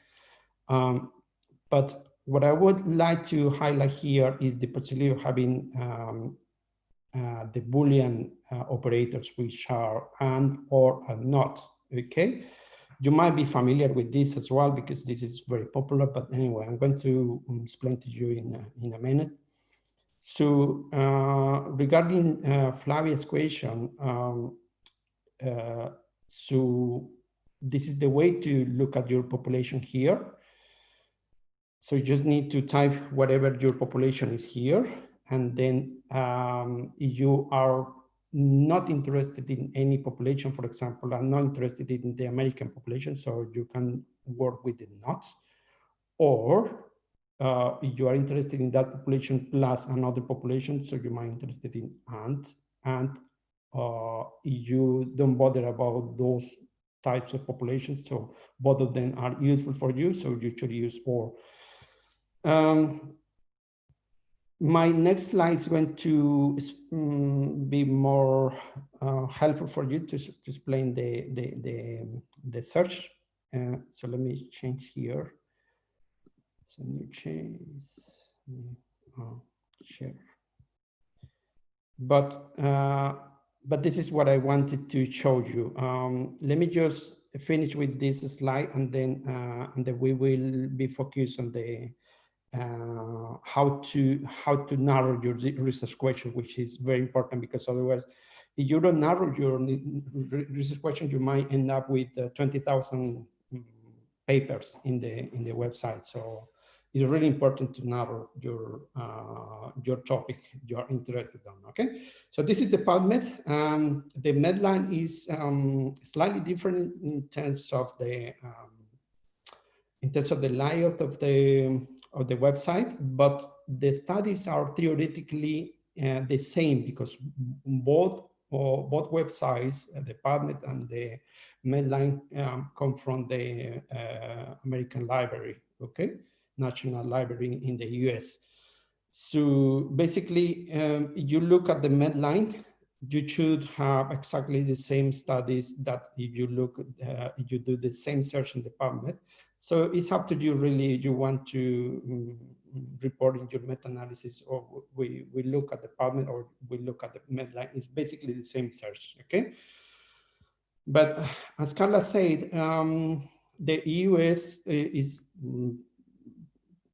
But what I would like to highlight here is the possibility of having the Boolean operators, which are and or are not, okay? You might be familiar with this as well, because this is very popular, but anyway, I'm going to explain to you in a minute. So regarding Flavia's question, so this is the way to look at your population here. So you just need to type whatever your population is here. And then if you are not interested in any population, for example, I'm not interested in the American population, so you can work with the nots. Or if you are interested in that population plus another population, so you might be interested in and if you don't bother about those types of populations, so both of them are useful for you, so you should use or. My next slide is going to be more helpful for you to explain the search. So let me change here. So new change, share. But this is what I wanted to show you. Let me just finish with this slide, and then we will be focused on the how to narrow your research question, which is very important, because otherwise, if you don't narrow your research question, you might end up with 20,000 papers in the website. So it's really important to narrow your topic you're interested in. Okay, so this is the PubMed. The Medline is slightly different in terms of the layout of the website, but the studies are theoretically the same, because both websites, the PubMed and the Medline, come from the American Library, okay, National Library in the US. So basically, you look at the Medline, you should have exactly the same studies that if you look, if you do the same search in the PubMed. So it's up to you, really. You want to report in your meta-analysis, or we look at the PubMed, or we look at the Medline. It's basically the same search, okay? But as Karla said, the US is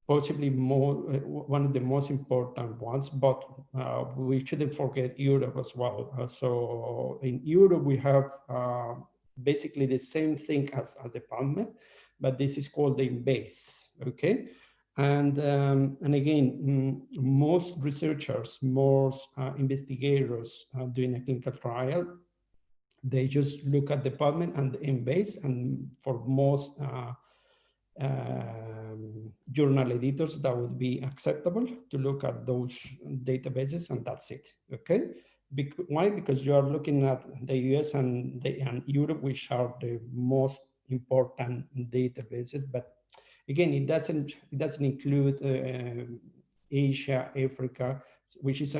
possibly one of the most important ones, but we shouldn't forget Europe as well. So in Europe, we have basically the same thing as the PubMed, but this is called the base, okay? And again, most researchers, most investigators doing a clinical trial, they just look at the PubMed and the base, and for most journal editors, that would be acceptable to look at those databases, and that's it, okay? Why? Because you are looking at the US and Europe, which are the most important databases. But again, it doesn't include Asia, Africa, which is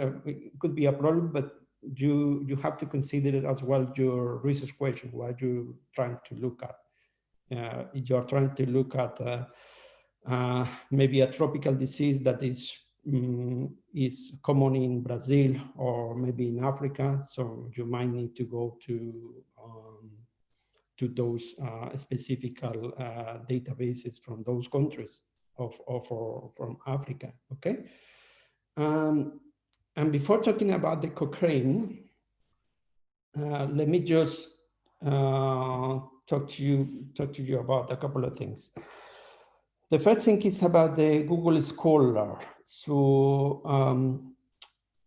could be a problem, but you have to consider it as well, your research question, what you're trying to look at. If you're trying to look at maybe a tropical disease that is common in Brazil or maybe in Africa, so you might need to go to those specific databases from those countries or from Africa, okay? And before talking about the Cochrane, let me just talk to you about a couple of things. The first thing is about the Google Scholar. So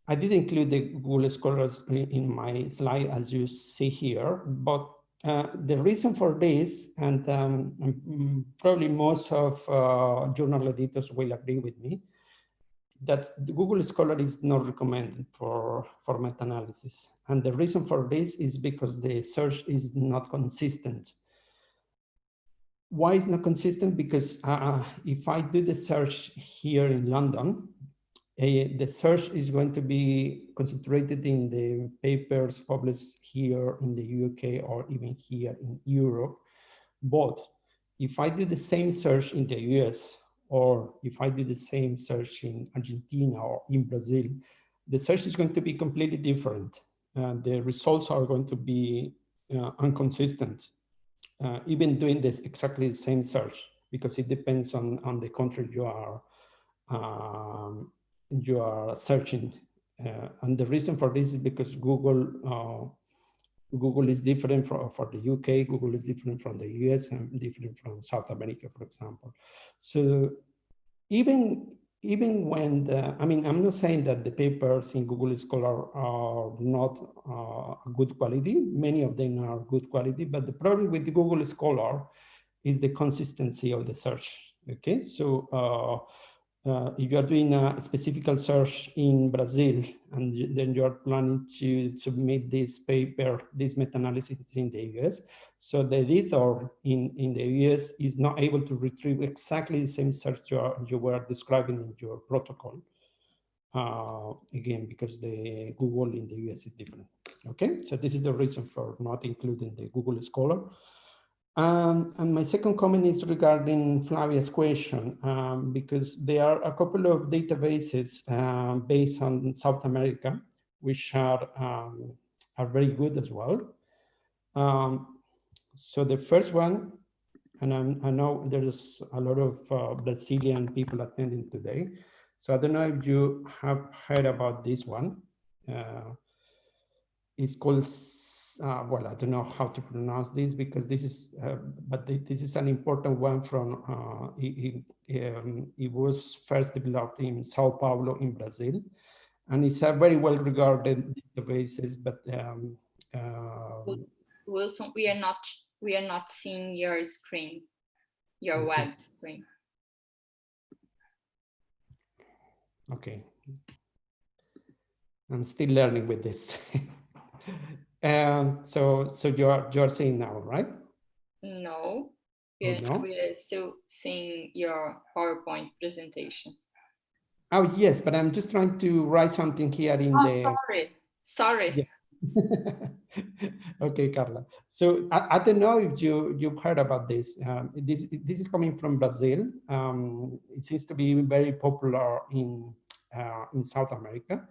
I did include the Google Scholars in my slide, as you see here, but the reason for this, and probably most of journal editors will agree with me, that the Google Scholar is not recommended for meta-analysis. And the reason for this is because the search is not consistent. Why is not consistent? Because if I do the search here in London, the search is going to be concentrated in the papers published here in the UK or even here in Europe. But if I do the same search in the US, or if I do the same search in Argentina or in Brazil, the search is going to be completely different. The results are going to be inconsistent, even doing this exactly the same search, because it depends on the country you are searching. And the reason for this is because Google Google is different for the UK, Google is different from the US, and different from South America, for example. So even when I mean, I'm not saying that the papers in Google Scholar are not good quality. Many of them are good quality, but the problem with the Google Scholar is the consistency of the search. Okay, so if you are doing a specific search in Brazil, and then you are planning to submit this paper, this meta-analysis in the US, so the editor in the US is not able to retrieve exactly the same search you were describing in your protocol. Again, because the Google in the US is different. Okay, so this is the reason for not including the Google Scholar. And my second comment is regarding Flavia's question, because there are a couple of databases based on South America, which are very good as well. So the first one, and I know there's a lot of Brazilian people attending today. So I don't know if you have heard about this one. It's called, well, I don't know how to pronounce this because this is, but this is an important one from, it was first developed in Sao Paulo in Brazil. And it's a very well regarded databases, but Wilson, we are not seeing your screen, your web screen. Okay. I'm still learning with this. So you're seeing now, right? No, Oh, no? we are still seeing your PowerPoint presentation. Oh, yes, but I'm just trying to write something here in the... Sorry. Yeah. Okay, Karla. So I don't know if you've heard about this. This is coming from Brazil. It seems to be very popular in South America.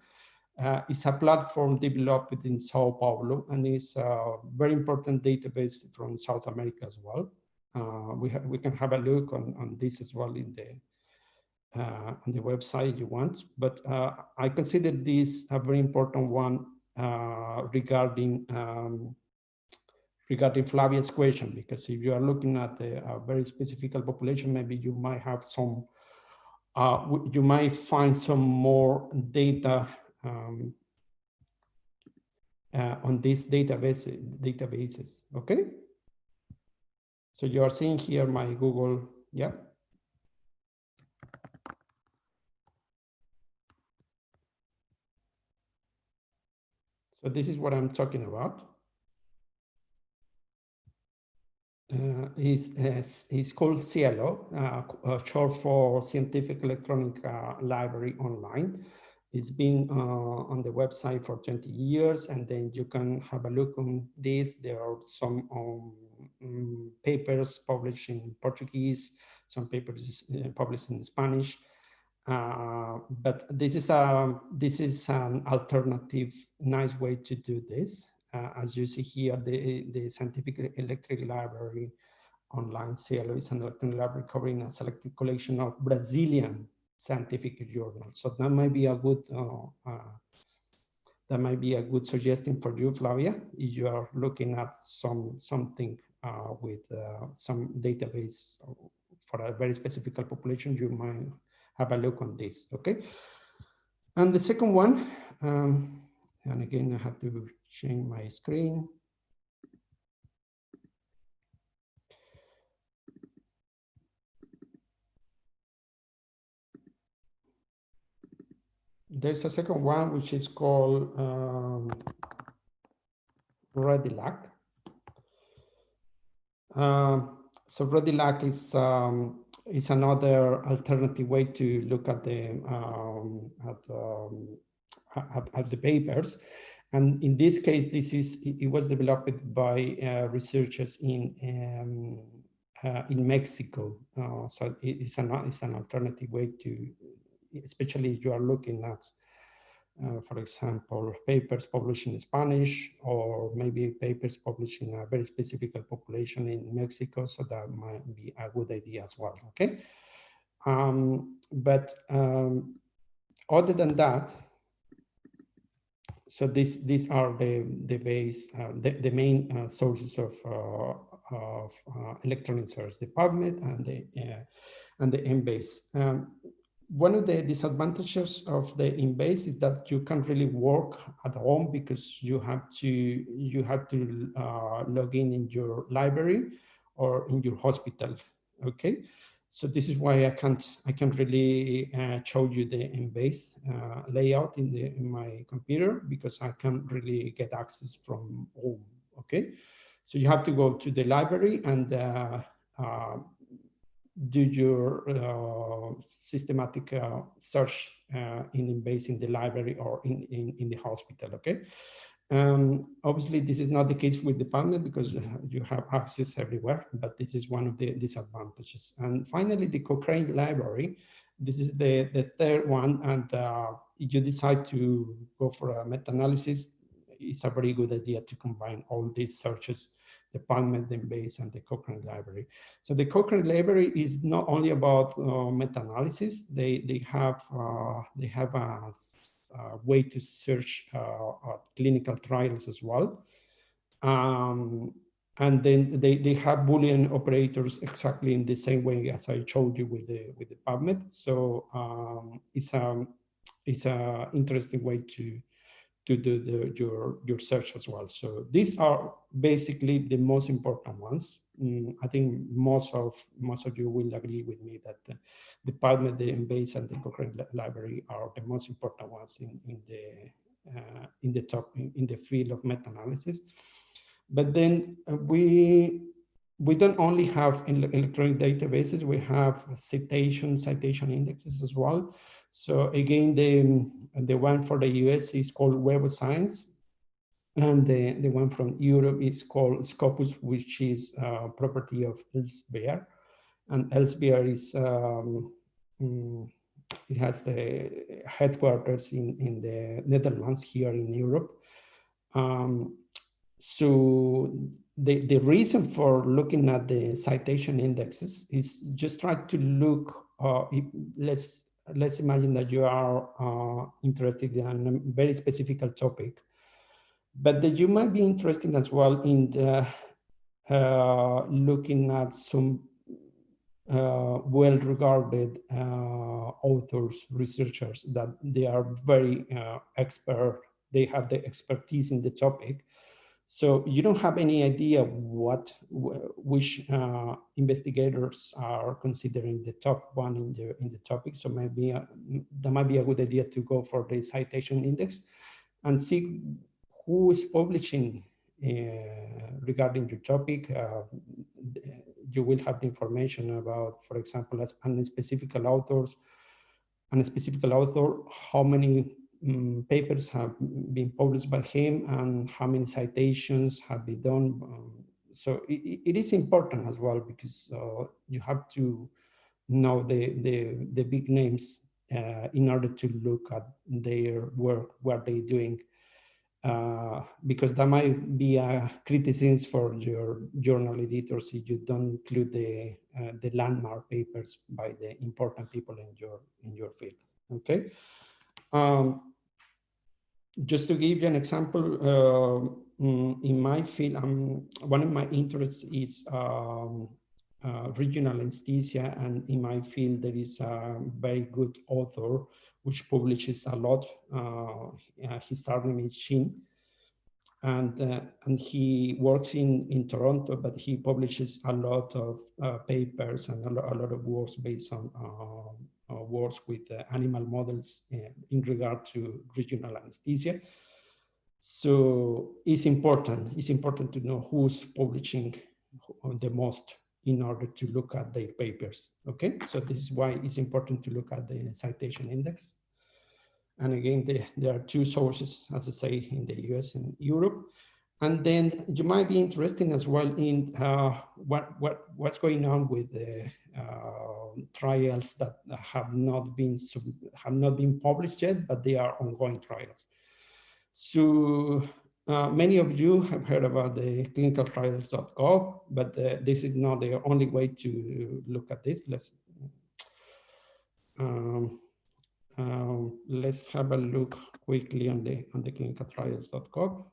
It's a platform developed in Sao Paulo, and it's a very important database from South America as well. We can have a look on this as well in the on the website you want. But I consider this a very important one regarding Flavia's question, because if you are looking at a very specific population, maybe you might have some, you might find some more data on these databases, okay? So you are seeing here my Google, yeah? So this is what I'm talking about. It's called Cielo, short for Scientific Electronic Library Online. It's been on the website for 20 years, and then you can have a look on this. There are some papers published in Portuguese, some papers published in Spanish. But this is an alternative, nice way to do this. As you see here, the Scientific Electric Library Online Cielo is an electronic library covering a selected collection of Brazilian scientific journals. So that might be a good suggestion for you, Flavia, if you are looking at something with some database for a very specific population. You might have a look on this, okay? And the second one, and again, I have to change my screen. There's a second one, which is called ReadyLac. So ReadyLac is another alternative way to look at the papers. And in this case, it was developed by researchers in Mexico. So it's an alternative way to, especially if you are looking at, for example, papers published in Spanish, or maybe papers published in a very specific population in Mexico. So that might be a good idea as well, okay? But other than that, so these are the main sources of electronic source, the PubMed and the Embase. One of the disadvantages of the Embase is that you can't really work at home because you have to log in your library or in your hospital. Okay, so this is why I can't really show you the Embase layout in my computer, because I can't really get access from home. Okay, so you have to go to the library and do your systematic search in Embase in the library or in the hospital. Okay. Obviously, this is not the case with the PubMed because you have access everywhere, but this is one of the disadvantages. And finally, the Cochrane library. This is the third one, and if you decide to go for a meta-analysis, it's a very good idea to combine all these searches, the PubMed, the Embase, and the Cochrane library. So the Cochrane library is not only about meta-analysis. They have a way to search clinical trials as well. And then they have Boolean operators exactly in the same way as I showed you with the PubMed. So it's a interesting way to do your search as well. So these are basically the most important ones. I think most of you will agree with me that the PubMed, the Embase, and the Cochrane library are the most important ones in the field of meta-analysis. But then we don't only have electronic databases, we have citation indexes as well. So again, the one for the US is called Web of Science, and the one from Europe is called Scopus, which is a property of Elsevier. And Elsevier is, it has the headquarters in the Netherlands here in Europe. So the reason for looking at the citation indexes is just try to look, let's imagine that you are interested in a very specific topic, but that you might be interested as well in looking at some well-regarded authors, researchers, that they are very expert, they have the expertise in the topic. So you don't have any idea which investigators are considering the top one in the topic. So maybe that might be a good idea to go for the citation index and see who is publishing regarding your topic. You will have the information about, for example, as a specific author, how many papers have been published by him and how many citations have been done. So it is important as well, because you have to know the big names in order to look at their work, what they're doing. Because that might be a criticism for your journal editors if you don't include the landmark papers by the important people in your field. Okay. Just to give you an example, in my field, one of my interests is regional anesthesia, and in my field there is a very good author which publishes a lot. His name is Shin, and he works in Toronto, but he publishes a lot of papers and a lot of works based on works with animal models in regard to regional anesthesia. So it's important to know who's publishing the most in order to look at their papers. Okay, so this is why it's important to look at the citation index. And again, there are two sources, as I say, in the US and Europe. And then you might be interested as well in what's going on with the trials that have not been published yet, but they are ongoing trials. So many of you have heard about the clinicaltrials.gov, but this is not the only way to look at this. let's have a look quickly on the clinicaltrials.gov.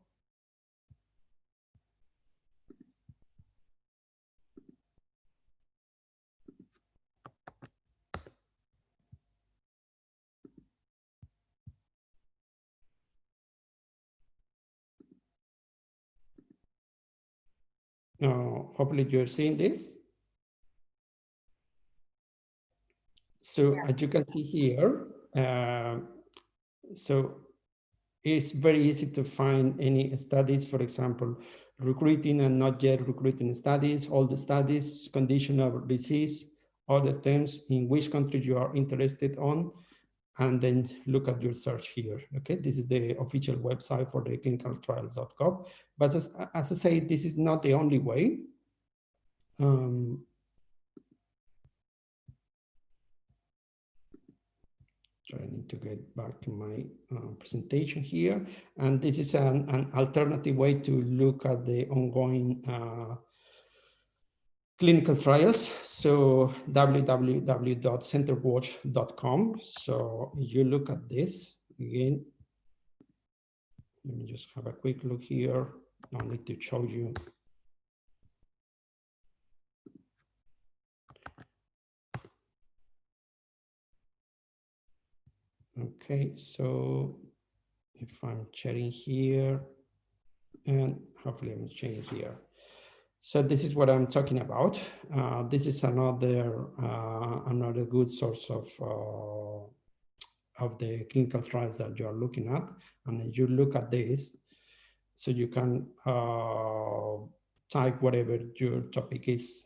Hopefully you're seeing this. So as you can see here, so it's very easy to find any studies, for example, recruiting and not yet recruiting studies, all the studies, condition of disease, other terms in which country you are interested on, and then look at your search here. Okay, this is the official website for the clinicaltrials.gov. But as I say, this is not the only way. Trying to get back to my presentation here. And this is an alternative way to look at the ongoing clinical trials. So www.centerwatch.com. So you look at this again. Let me just have a quick look here. I need to show you. Okay, so if I'm sharing here, and hopefully I'm sharing here. So this is what I'm talking about. This is another good source of the clinical trials that you are looking at. And you look at this, so you can type whatever your topic is,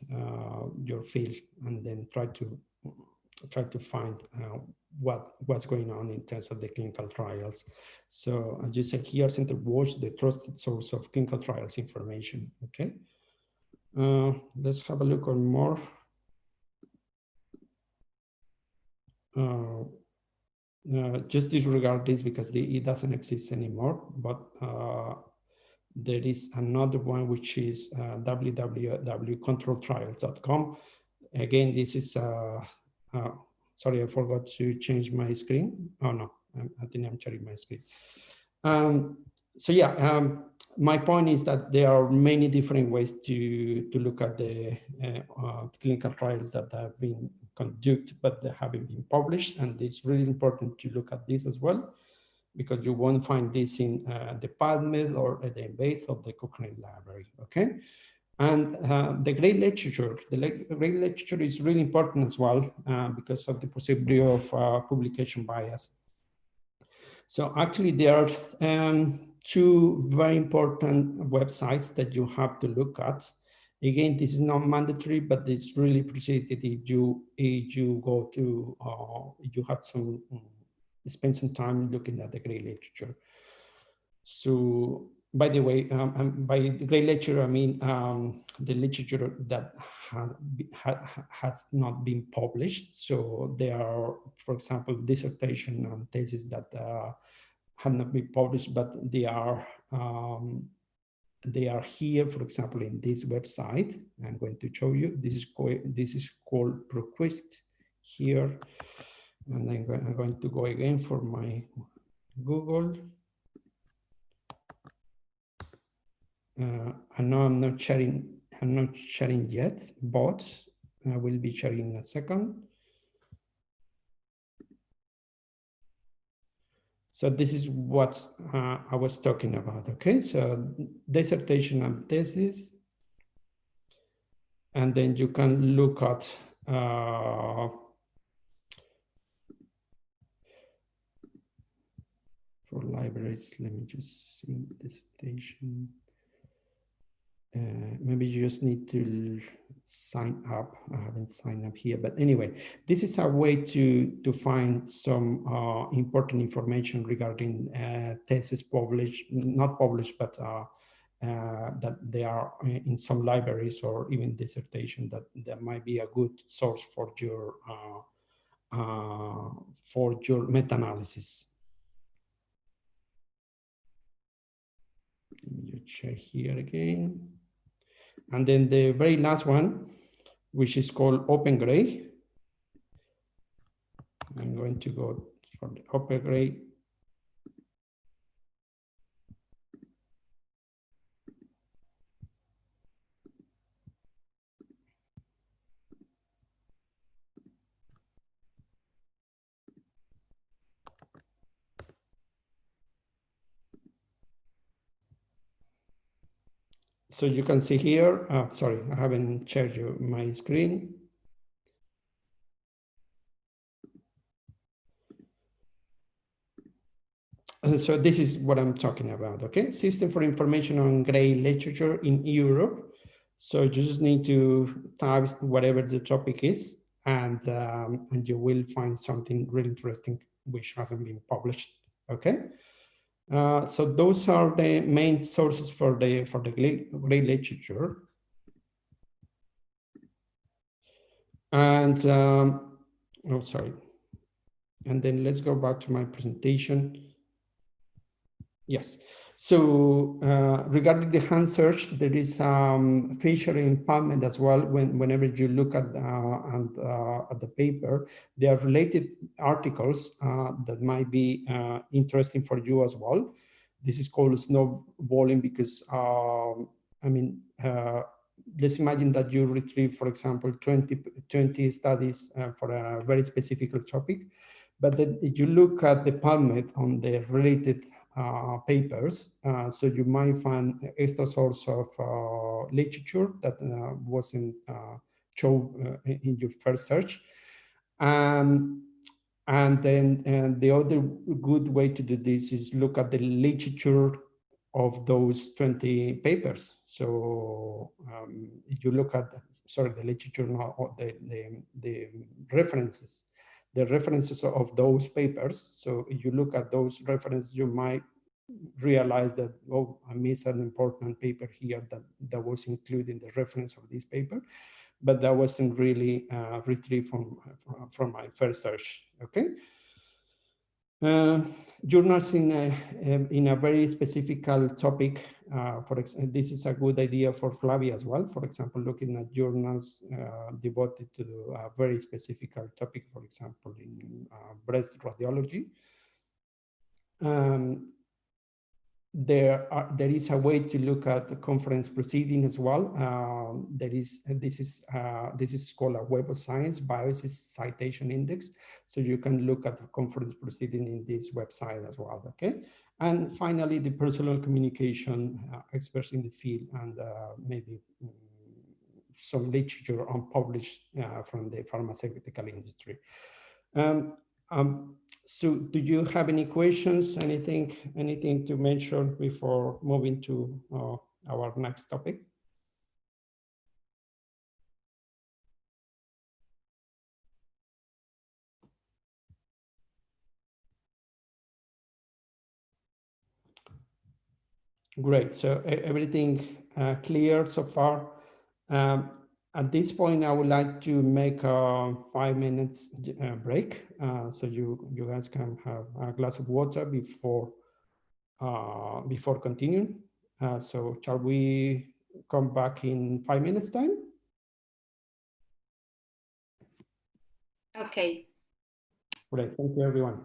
your field, and then try to find what's going on in terms of the clinical trials. So as you said here, CenterWatch, the trusted source of clinical trials information. Okay. Let's have a look on more. Just disregard this because it doesn't exist anymore, but there is another one which is www.controltrials.com. Again, this is, sorry, I forgot to change my screen. Oh no, I think I'm sharing my screen. So yeah, my point is that there are many different ways to look at the clinical trials that have been conducted, but they haven't been published. And it's really important to look at this as well, because you won't find this in the PubMed or at the base of the Cochrane library, okay? And the great literature, great literature is really important as well because of the possibility of publication bias. So actually there are two very important websites that you have to look at. Again, this is not mandatory, but it's really appreciated if you go to, you have some, spend some time looking at the great literature. So by the way, by the great literature, I mean the literature that has not been published. So there are, for example, dissertation and theses that have not been published, but they are here, for example, in this website. I'm going to show you. This is called ProQuest here, and I'm going to go again for my Google. I know I'm not sharing yet, but I will be sharing in a second. So this is what I was talking about, okay? So dissertation and thesis, and then you can look at for libraries. Let me just see dissertation. Maybe you just need to sign up. I haven't signed up here, but anyway, this is a way to find some important information regarding theses published, not published, but that they are in some libraries or even dissertation that might be a good source for your meta-analysis. Let me just check here again. And then the very last one, which is called Open Gray. I'm going to go for the upper grade. So you can see here, sorry, I haven't shared you my screen. And so this is what I'm talking about, okay? System for information on grade literature in Europe. So you just need to type whatever the topic is, and you will find something really interesting which hasn't been published, okay? So those are the main sources for the grade literature. And, oh, sorry. And then let's go back to my presentation. Yes. So regarding the hand search, there is feature in PubMed as well. Whenever you look at the paper, there are related articles that might be interesting for you as well. This is called snowballing because, I mean, let's imagine that you retrieve, for example, 20 studies for a very specific topic. But then if you look at the PubMed on the related papers, so you might find extra source of literature that wasn't shown in your first search. And then the other good way to do this is look at the literature of those 20 papers. So if you look at, sorry, the literature, not the references. The references of those papers. So if you look at those references, you might realize that, oh, I missed an important paper here that was included in the reference of this paper, but that wasn't really retrieved from my first search, okay? Journals in a very specific topic. This is a good idea for Flavia as well. For example, looking at journals devoted to a very specific topic, for example, in breast radiology. There is a way to look at the conference proceeding as well. This is called a Web of Science Biases Citation Index. So you can look at the conference proceeding in this website as well, okay? And finally, the personal communication experts in the field and maybe some literature unpublished from the pharmaceutical industry. So do you have any questions, anything to mention before moving to our next topic? Great, so everything clear so far. At this point, I would like to make a 5 minutes break, so you guys can have a glass of water before continuing. So shall we come back in 5 minutes time? Okay. Great, thank you everyone.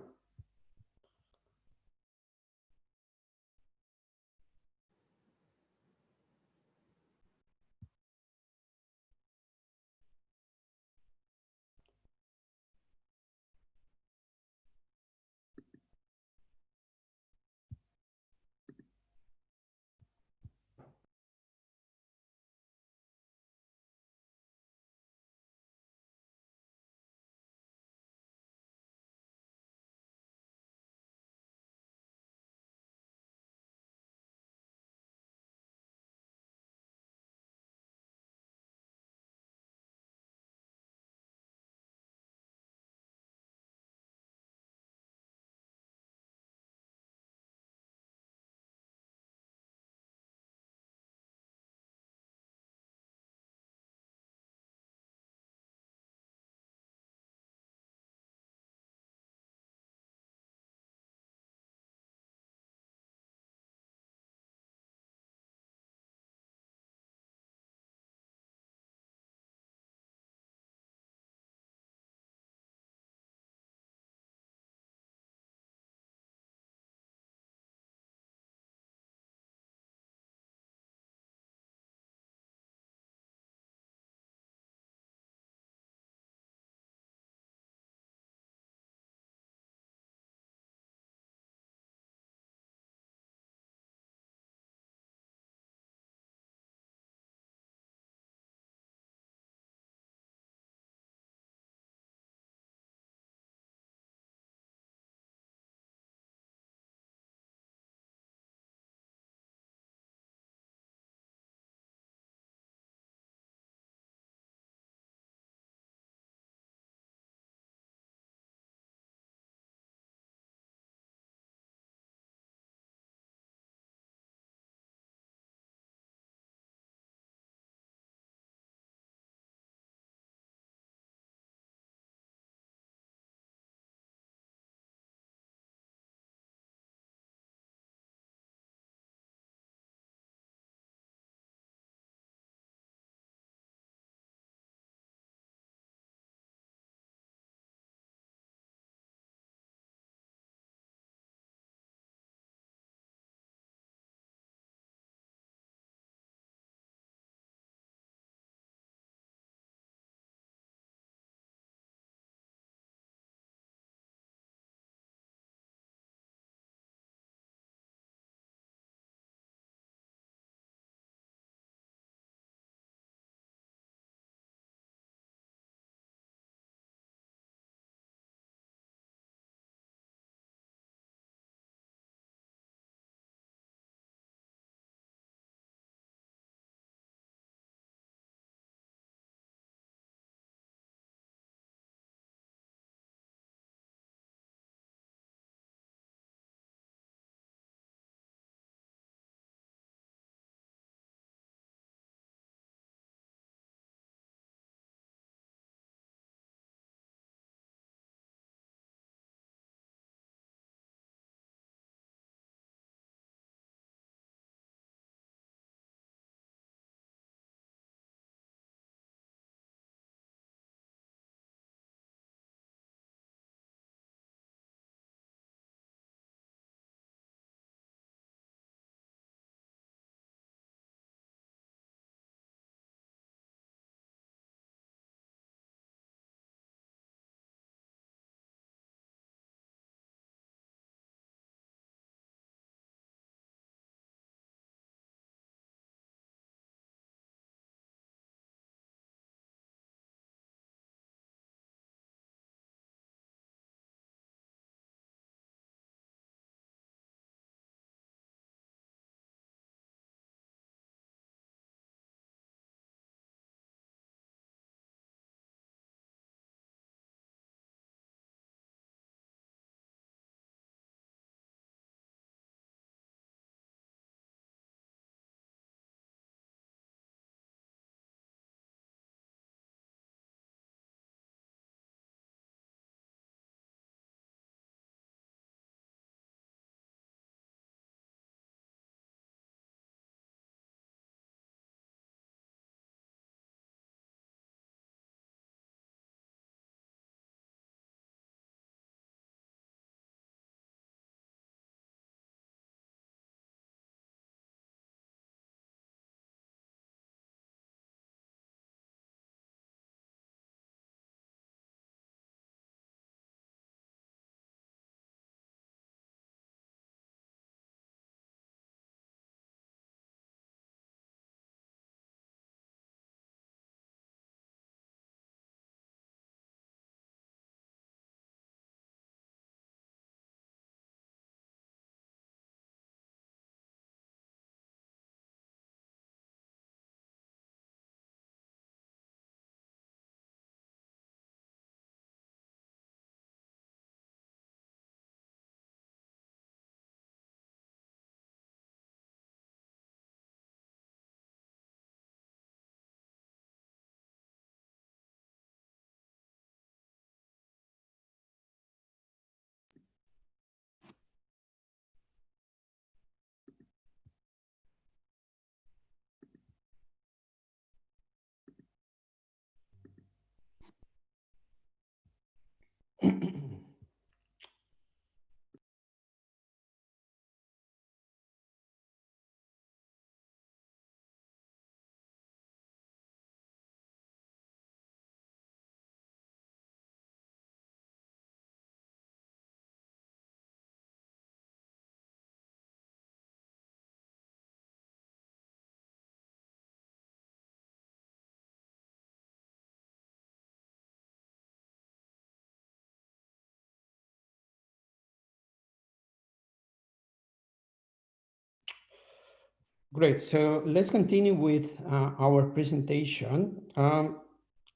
Great. So let's continue with our presentation.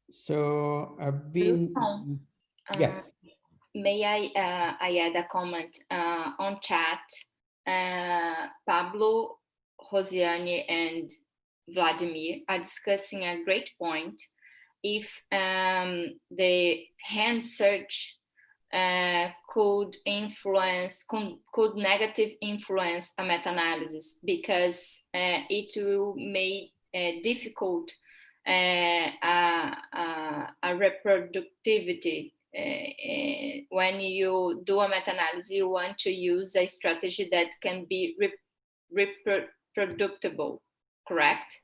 So I've been, yes. May I add a comment on chat? Pablo, Rosiane, and Vladimir are discussing a great point. If the hand search could negative influence a meta-analysis, because it will make difficult a reproductivity. When you do a meta-analysis, you want to use a strategy that can be reproducible, correct?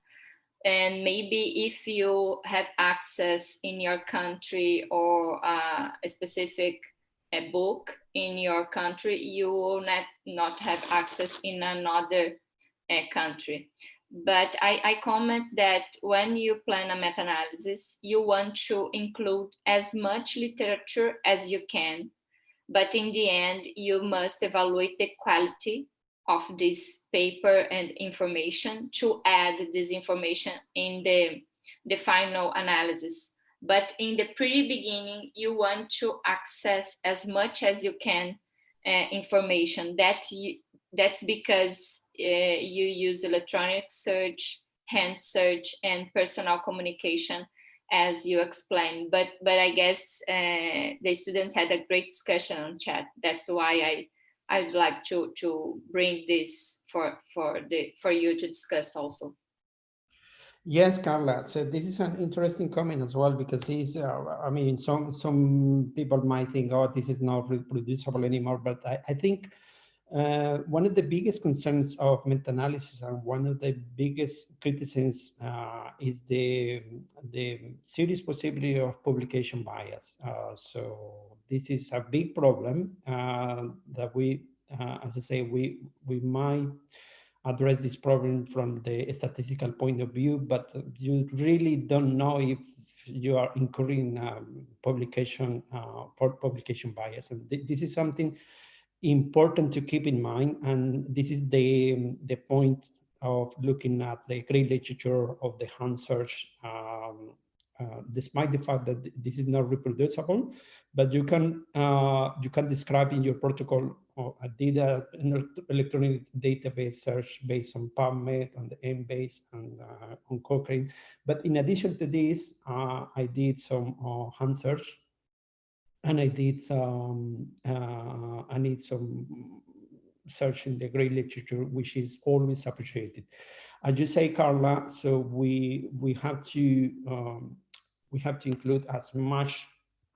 And maybe if you have access in your country or a specific book in your country, you will not have access in another country. But I comment that when you plan a meta-analysis, you want to include as much literature as you can, but in the end, you must evaluate the quality of this paper and information to add this information in the final analysis. But in the pretty beginning, you want to access as much as you can information. That's because you use electronic search, hand search, and personal communication, as you explained. But I guess the students had a great discussion on chat. That's why I'd like to bring this for you to discuss also. Yes, Carla. So this is an interesting comment as well, because it's, I mean, some people might think, oh, this is not reproducible anymore. But I think one of the biggest concerns of meta-analysis and one of the biggest criticisms is the serious possibility of publication bias. So this is a big problem that we, as I say, we might address this problem from the statistical point of view, but you really don't know if you are incurring publication bias. And this is something important to keep in mind. And this is the point of looking at the great literature of the hand search, despite the fact that this is not reproducible, but you can describe in your protocol, I did an electronic database search based on PubMed, on the Embase, and on Cochrane. But in addition to this, I did some hand search, and I did some search in the great literature, which is always appreciated. As you say, Carla, so we have to include as much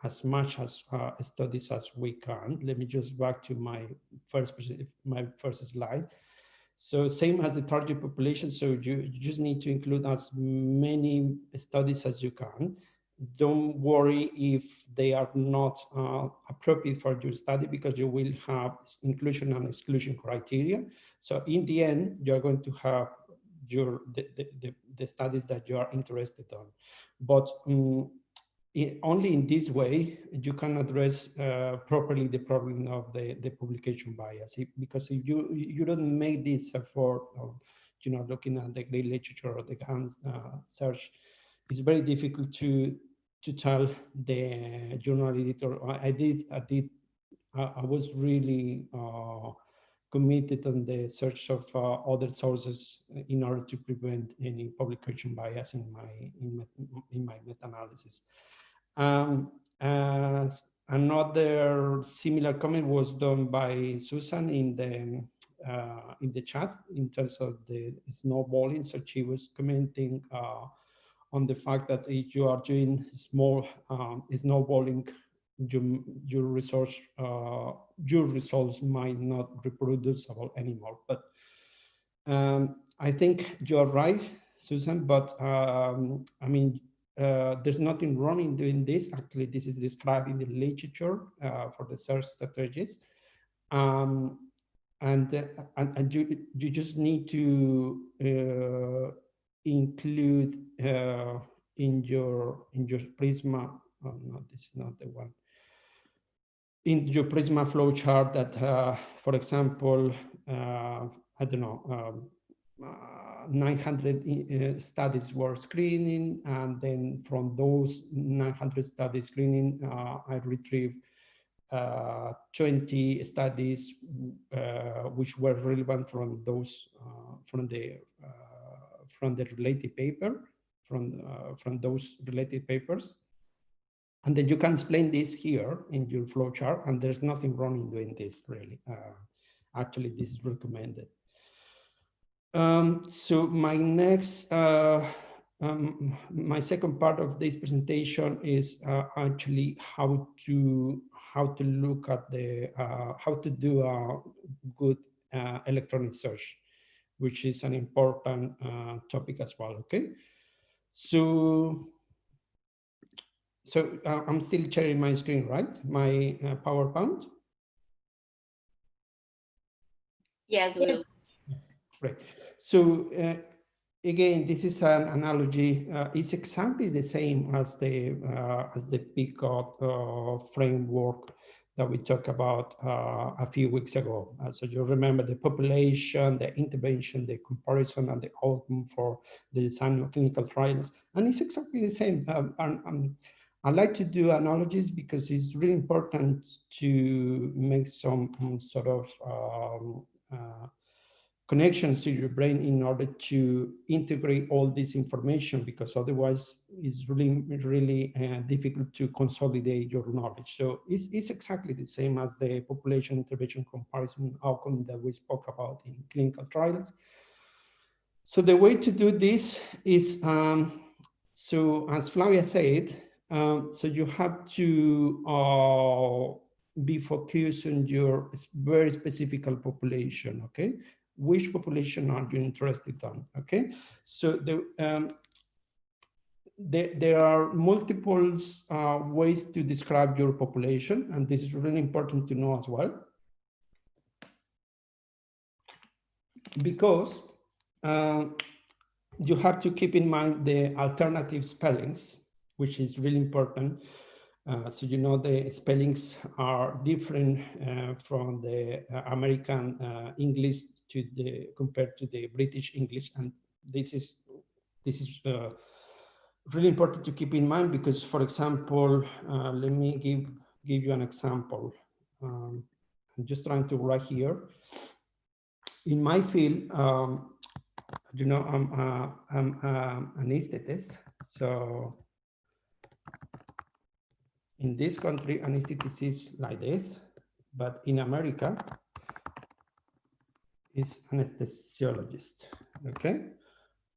studies as we can. Let me just back to my first slide. So same as the target population. So you just need to include as many studies as you can. Don't worry if they are not appropriate for your study, because you will have inclusion and exclusion criteria. So in the end, you're going to have the studies that you are interested on. But only in this way you can address properly the problem of the publication bias. Because if you don't make this effort of looking at the great literature or the hand search, it's very difficult to tell the journal editor. I was really committed on the search of other sources in order to prevent any publication bias in my meta-analysis. Another similar comment was done by Susan in the chat in terms of the snowballing. So she was commenting on the fact that if you are doing small snowballing, your results might not reproducible anymore. But I think you're right, Susan. But I mean, there's nothing wrong in doing this. Actually, this is described in the literature for the search strategies. And you just need to include in your Prisma. Oh, no, this is not the one. In your Prisma flowchart that, for example, I don't know, 900 studies were screening, and then from those 900 studies screening, I retrieved 20 studies which were relevant from those from the related paper, from those related papers. And then you can explain this here in your flowchart, and there's nothing wrong in doing this, really. Actually, this is recommended. So my next, my second part of this presentation is actually how to look at the, how to do a good electronic search, which is an important topic as well, okay? So I'm still sharing my screen, right? My PowerPoint? Yes, Will. Yes, great. So again, this is an analogy. It's exactly the same as the PICOT framework that we talked about a few weeks ago. So you remember the population, the intervention, the comparison, and the outcome for the design of clinical trials. And it's exactly the same. I like to do analogies because it's really important to make some sort of connections to your brain in order to integrate all this information, because otherwise it's really difficult to consolidate your knowledge. So it's exactly the same as the population intervention comparison outcome that we spoke about in clinical trials. So the way to do this is, so as Flavia said, so you have to be focused on your very specific population, okay? Which population are you interested in, okay? So there are multiple ways to describe your population, and this is really important to know as well. Because you have to keep in mind the alternative spellings, which is really important. So you know the spellings are different from the American English compared to the British English, and this is really important to keep in mind because, for example, let me give you an example. I'm just trying to write here. In my field, you know, I'm an anesthetist, so in this country, anesthetist is like this, but in America, is anesthesiologist, okay?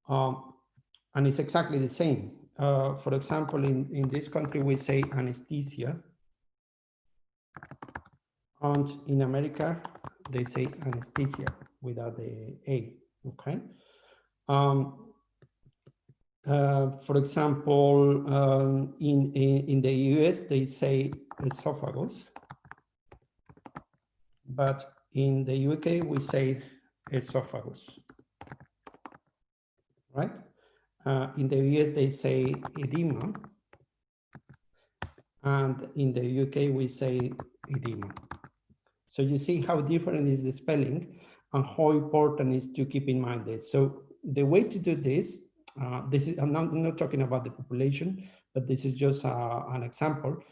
And it's exactly the same. For example, in this country, we say anesthesia, and in America, they say anesthesia without the A, okay? For example, in the US, they say esophagus, but in the UK, we say esophagus, right? In the US, they say edema, and in the UK, we say edema. So you see how different is the spelling and how important it is to keep in mind this. So the way to do this, I'm not talking about the population, but this is just an example.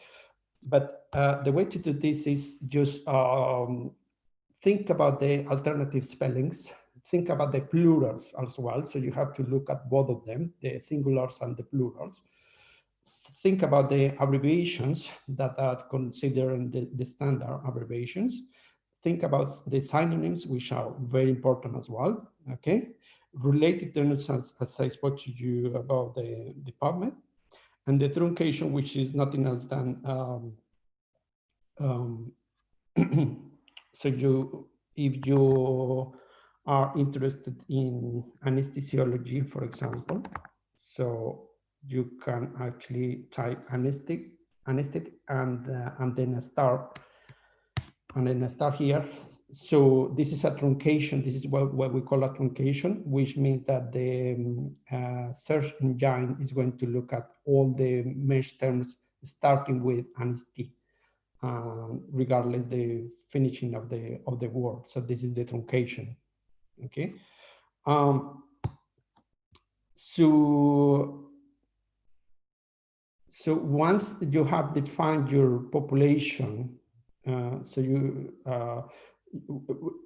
But the way to do this is just think about the alternative spellings, think about the plurals as well. So you have to look at both of them, the singulars and the plurals. Think about the abbreviations that are considered the standard abbreviations. Think about the synonyms, which are very important as well, okay? Related terms, as I spoke to you about the PubMed, and the truncation, which is nothing else than, so if you are interested in anesthesiology, for example, so you can actually type anesthetic and then start here. So this is a truncation. This is what we call a truncation, which means that the search engine is going to look at all the mesh terms starting with anesthetic, regardless the finishing of the word. So this is the truncation. Okay. So once you have defined your population,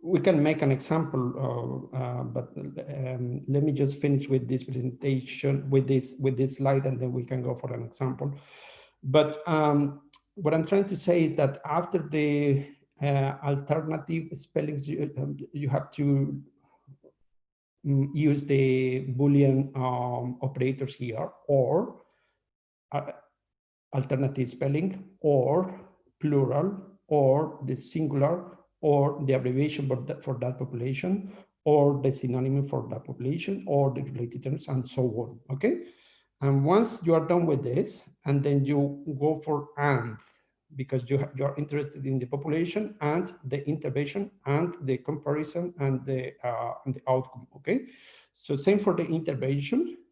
we can make an example, but let me just finish with this presentation, with this slide, and then we can go for an example. But what I'm trying to say is that after the alternative spellings, you have to use the Boolean operators here, or alternative spelling, or plural, or the singular, or the abbreviation for that population, or the synonym for that population, or the related terms, and so on, okay? And once you are done with this, and then you go for and, because you're interested in the population and the intervention and the comparison and the outcome, okay? So same for the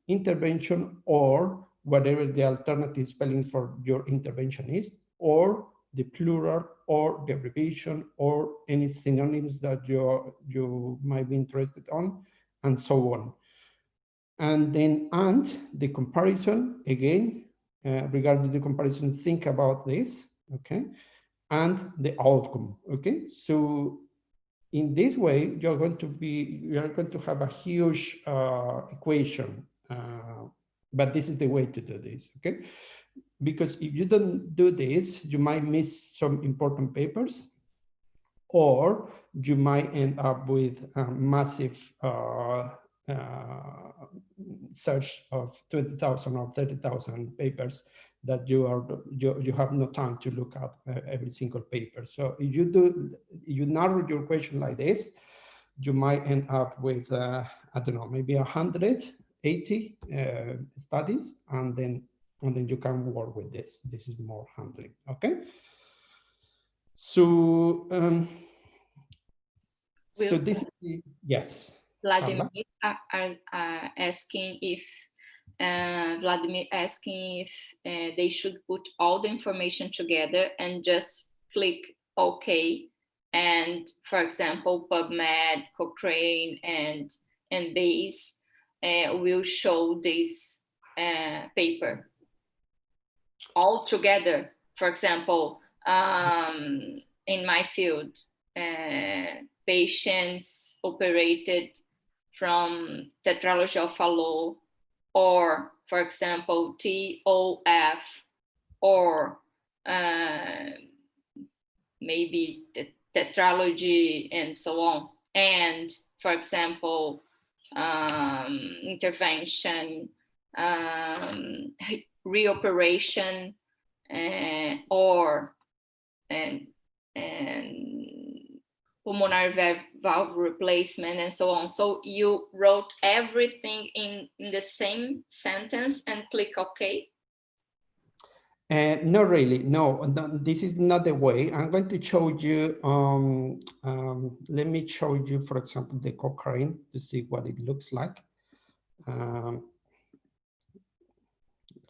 intervention or whatever the alternative spelling for your intervention is, or the plural, or the abbreviation, or any synonyms that you might be interested on, and so on. And then the comparison, again, regarding the comparison, think about this, okay? And the outcome, okay? So in this way, you're going to have a huge equation, but this is the way to do this, okay? Because if you don't do this, you might miss some important papers, or you might end up with a massive search of 20,000 or 30,000 papers that you have no time to look at every single paper. So if you narrow your question like this, you might end up with I don't know, maybe 180 studies, and then you can work with this. This is more handling, okay? So so this is the, yes. Vladimir are asking if they should put all the information together and just click OK. And for example, PubMed, Cochrane, and Bayes will show this paper all together. For example, in my field, patients operated from tetralogy of Fallot, or for example, TOF, or maybe the tetralogy and so on. And for example, intervention, reoperation, or and pulmonary valve replacement, and so on. So you wrote everything in the same sentence and click OK? Not really, no, this is not the way. I'm going to show you, let me show you, for example, the Cochrane to see what it looks like.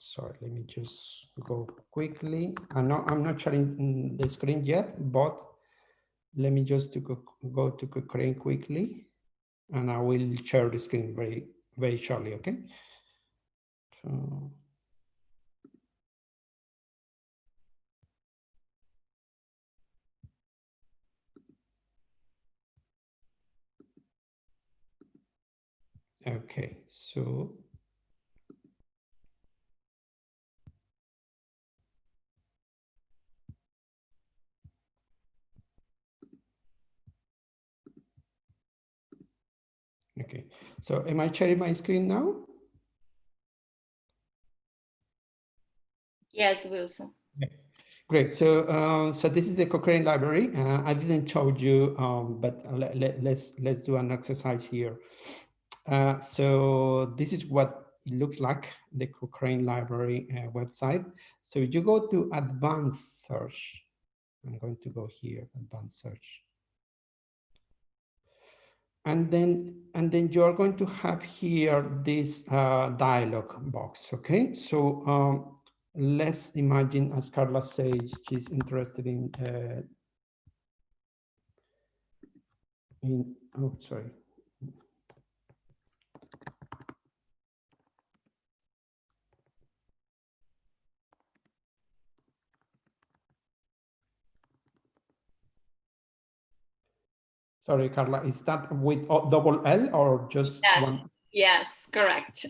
Sorry, let me just go quickly. I'm not sharing the screen yet, but let me just go to Cochrane quickly, and I will share the screen very, very shortly, okay? So, okay, so okay, so am I sharing my screen now? Yes, Wilson. Yeah. Great. So so this is the Cochrane library. I didn't show you, but let's do an exercise here. So this is what it looks like, the Cochrane library website. So you go to advanced search. I'm going to go here, advanced search. And then you are going to have here this dialog box, okay? So let's imagine, as Karla says, she's interested in oh, sorry. Sorry, Karla, is that with double L or just Yes. one? Yes, correct.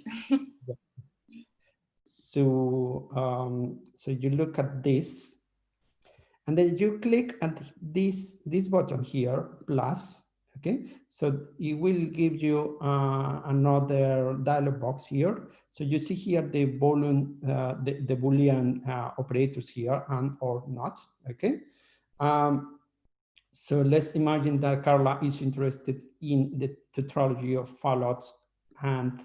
So, so you look at this, and then you click at this button here, plus, okay? So it will give you another dialog box here. So you see here the Boolean, the Boolean operators here, and or not, okay? So let's imagine that Karla is interested in the tetralogy of Fallout, and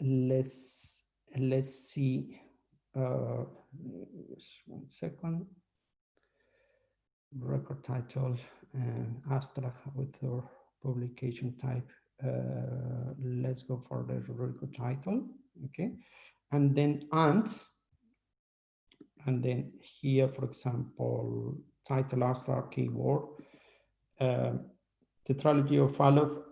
let's see. Just 1 second. Record title and abstract with your publication type. Let's go for the record title, okay? And then here, for example, title abstract keyword, tetralogy of Fallout.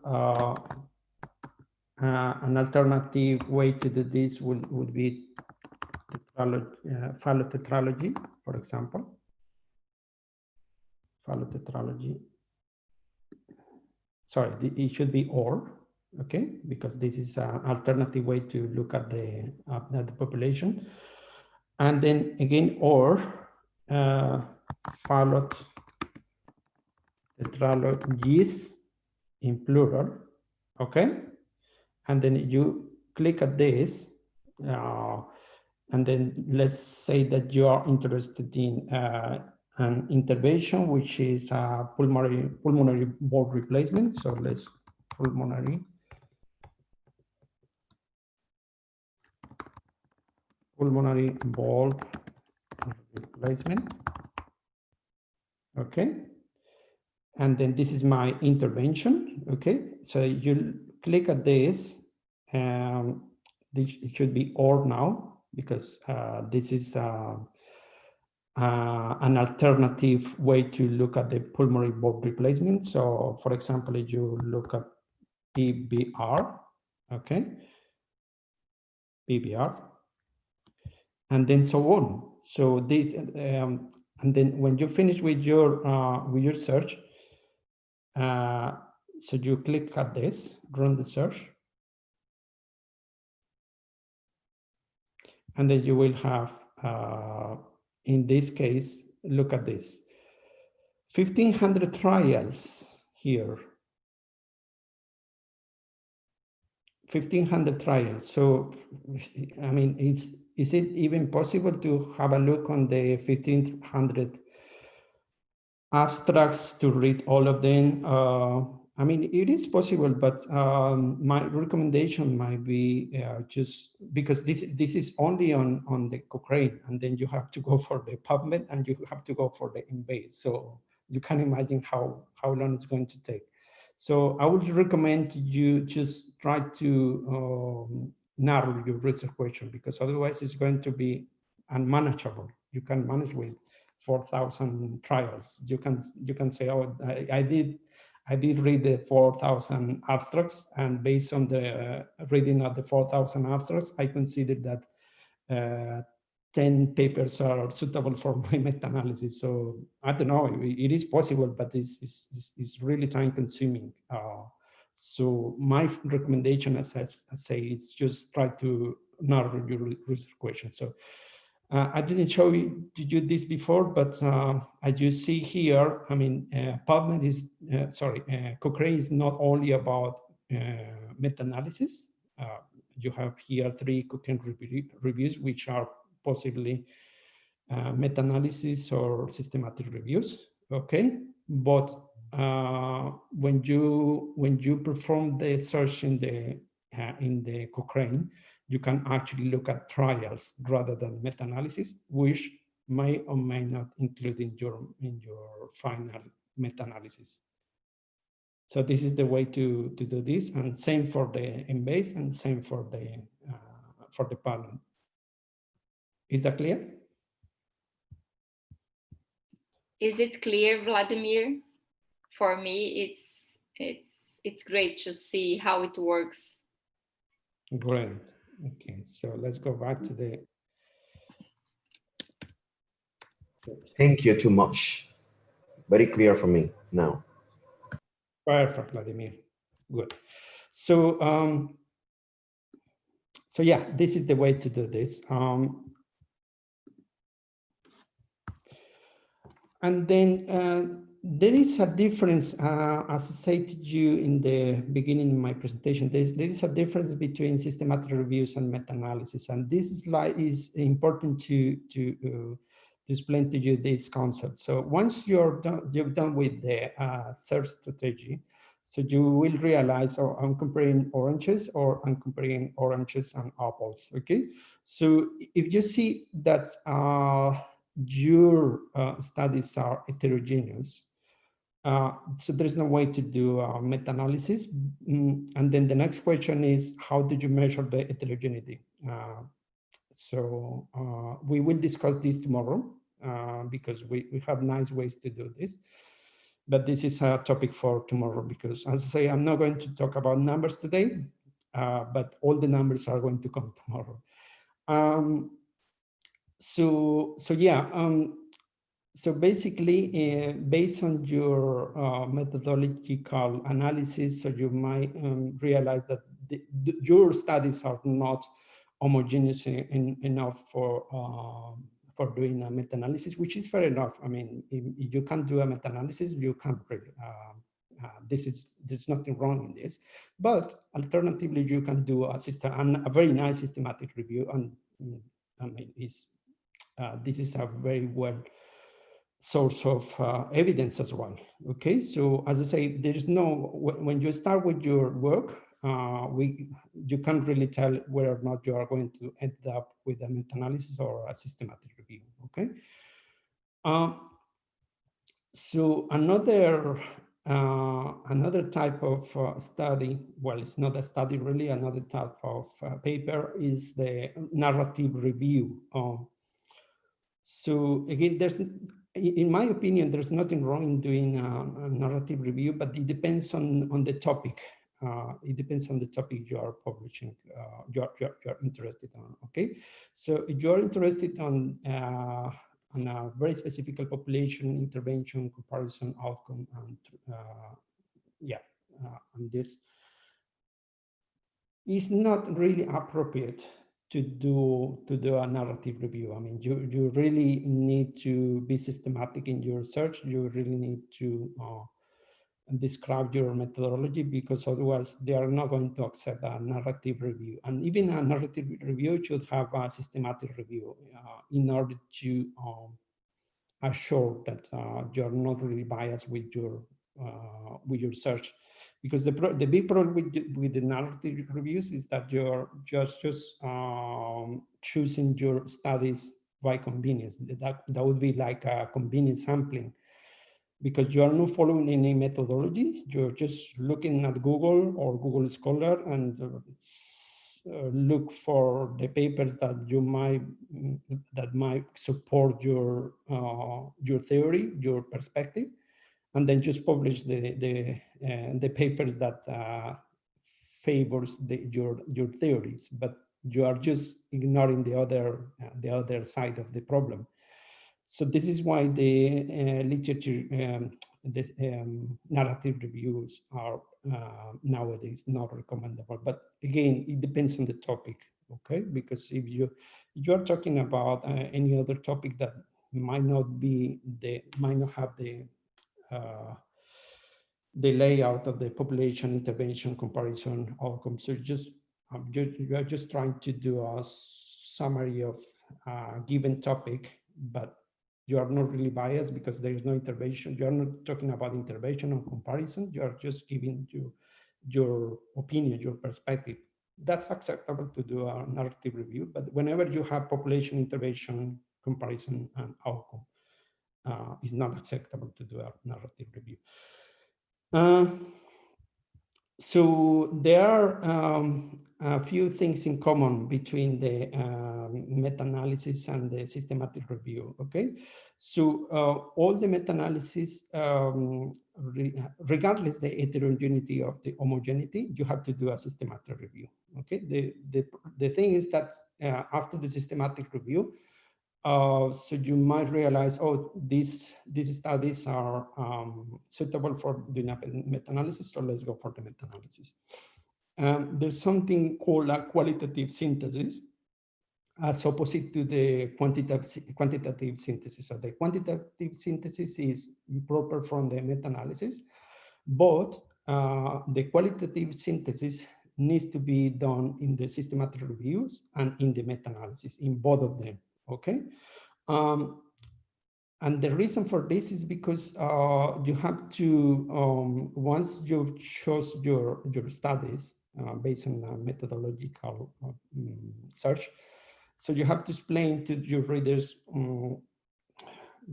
An alternative way to do this would be Fallout tetralogy, for example. Fallout tetralogy. Sorry, it should be or, okay, because this is an alternative way to look at the population. And then again, or Fallout tetralogies in plural, okay? And then you click at this, and then let's say that you are interested in an intervention, which is pulmonary valve replacement. So let's pulmonary valve replacement. Okay. And then this is my intervention. Okay. So you click at this, it should be or now, because this is an alternative way to look at the pulmonary valve replacement. So for example, if you look at PBR, okay, PBR, and then so on. So this, and then when you finish with your search, so you click at this, run the search, and then you will have, in this case, look at this, 1,500 trials here. 1,500 trials. So, I mean, is it even possible to have a look on the 1,500 abstracts to read all of them? I mean, it is possible, but my recommendation might be just because this is only on the Cochrane, and then you have to go for the PubMed and you have to go for the Embase. So you can imagine how long it's going to take. So I would recommend you just try to narrow your research question, because otherwise it's going to be unmanageable. You can manage with 4,000 trials. You can say, oh, I did read the 4,000 abstracts, and based on the reading of the 4,000 abstracts, I consider that 10 papers are suitable for my meta-analysis. So I don't know, it is possible, but it's really time consuming. So my recommendation, as I say, is just try to narrow your research question. So I didn't show you this before, but as you see here, I mean, PubMed is, Cochrane is not only about meta-analysis. You have here 3 Cochrane reviews, which are possibly meta-analysis or systematic reviews, okay? But when you perform the search in the Cochrane, you can actually look at trials rather than meta-analysis, which may or may not include in your final meta-analysis. So this is the way to do this, and same for the Embase and same for the PubMed. Is that clear? Is it clear, Vladimir? For me, it's great to see how it works. Great. Okay, so let's go back to the. Thank you too much. very clear for me now. Perfect, Vladimir. Good. So, so yeah, this is the way to do this. And then there is a difference, as I said to you in the beginning of my presentation, there is a difference between systematic reviews and meta-analysis. And this is important to explain to you this concept. So once you're done with the search strategy, so you will realize, oh, I'm comparing oranges or I'm comparing oranges and apples, okay? So if you see that your studies are heterogeneous, so there's no way to do meta-analysis. And then the next question is, how did you measure the heterogeneity? So we will discuss this tomorrow because we have nice ways to do this. But this is a topic for tomorrow because, as I say, I'm not going to talk about numbers today, but all the numbers are going to come tomorrow. So yeah, so basically, based on your methodological analysis, so you might realize that your studies are not homogeneous enough for doing a meta-analysis, which is fair enough. I mean, if you can't do a meta-analysis, you can't really. There's nothing wrong in this, but alternatively, you can do a very nice systematic review, and I mean, this is a very well source of evidence as well. Okay, so as I say, there's no, when you start with your work, you can't really tell whether or not you are going to end up with a meta-analysis or a systematic review. Okay. So another type of study, well, it's not a study really, another type of paper is the narrative review. So again, in my opinion, there's nothing wrong in doing a narrative review, but it depends on the topic. It depends on the topic you are publishing, you're interested on, okay? So if you're interested on a very specific population, intervention, comparison, outcome, and and this is not really appropriate to do a narrative review. I mean, you really need to be systematic in your research. You really need to describe your methodology, because otherwise they are not going to accept a narrative review. And even a narrative review should have a systematic review in order to assure that you're not really biased with your search. Because the big problem with the narrative reviews is that you're just choosing your studies by convenience. That would be like a convenient sampling, because you are not following any methodology. You're just looking at Google or Google Scholar and look for the papers that might support your theory, your perspective, and then just publish the papers that favors your theories. But you are just ignoring the other side of the problem. So this is why the literature, narrative reviews are nowadays not recommendable. But again, it depends on the topic, okay? Because if you're talking about any other topic that might not have the layout of the population, intervention, comparison, outcome. So you are just trying to do a summary of a given topic, but you are not really biased because there is no intervention. You are not talking about intervention or comparison. You are just giving your opinion, your perspective. That's acceptable to do a narrative review, but whenever you have population, intervention, comparison, and outcome, it's not acceptable to do a narrative review. So there are a few things in common between the meta-analysis and the systematic review, okay? So all the meta-analysis, regardless the heterogeneity of the homogeneity, you have to do a systematic review, okay? The thing is that after the systematic review, So you might realize, oh, these studies are suitable for doing a meta-analysis, so let's go for the meta-analysis. There's something called a qualitative synthesis, as opposite to the quantitative synthesis. So the quantitative synthesis is proper from the meta-analysis, but the qualitative synthesis needs to be done in the systematic reviews and in the meta-analysis, in both of them, okay? And the reason for this is because you have to, once you've chose your studies based on a methodological search, so you have to explain to your readers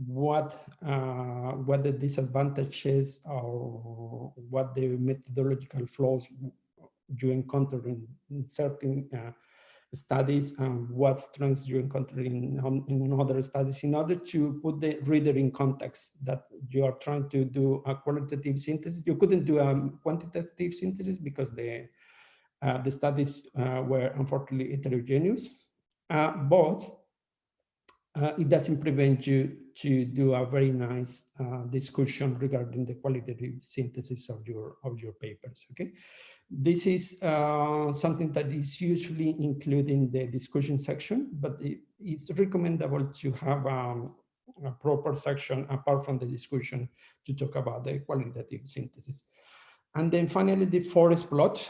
what the disadvantages or what the methodological flaws you encounter in certain studies and what strengths you encounter in other studies, in order to put the reader in context that you are trying to do a qualitative synthesis. You couldn't do a quantitative synthesis because the studies were unfortunately heterogeneous, but it doesn't prevent you to do a very nice discussion regarding the qualitative synthesis of your papers. Okay, this is something that is usually included in the discussion section, but it's recommendable to have a proper section apart from the discussion to talk about the qualitative synthesis. And then finally, the forest plot.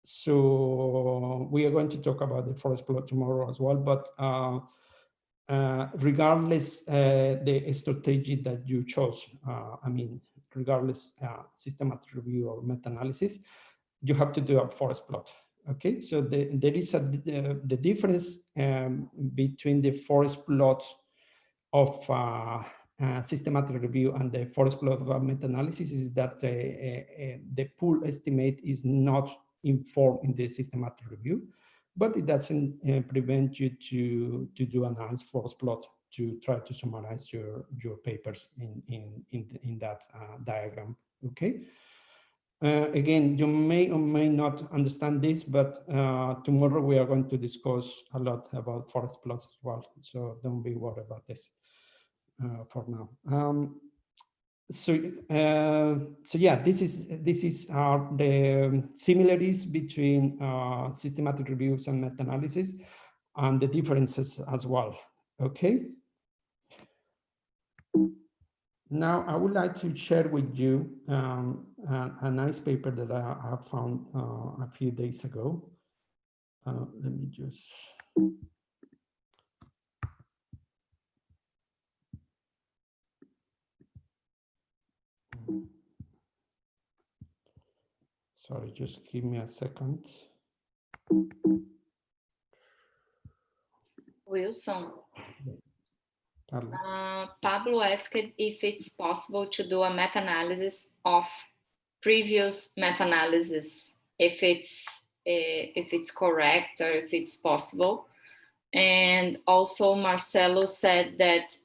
So we are going to talk about the forest plot tomorrow as well, but regardless the strategy that you chose, I mean, regardless systematic review or meta-analysis, you have to do a forest plot. Okay, so there is the difference between the forest plot of systematic review and the forest plot of meta-analysis is that the pool estimate is not informed in the systematic review, but it doesn't prevent you to do a nice forest plot to try to summarize your papers in that diagram. Okay. Again, you may or may not understand this, but tomorrow we are going to discuss a lot about forest plots as well. So don't be worried about this for now. So yeah, this is the similarities between systematic reviews and meta-analysis, and the differences as well. Okay. Now I would like to share with you a nice paper that I have found a few days ago. Let me just. Sorry, just give me a second. Wilson, Pablo asked if it's possible to do a meta-analysis of previous meta-analysis, if it's correct or if it's possible. And also Marcelo said that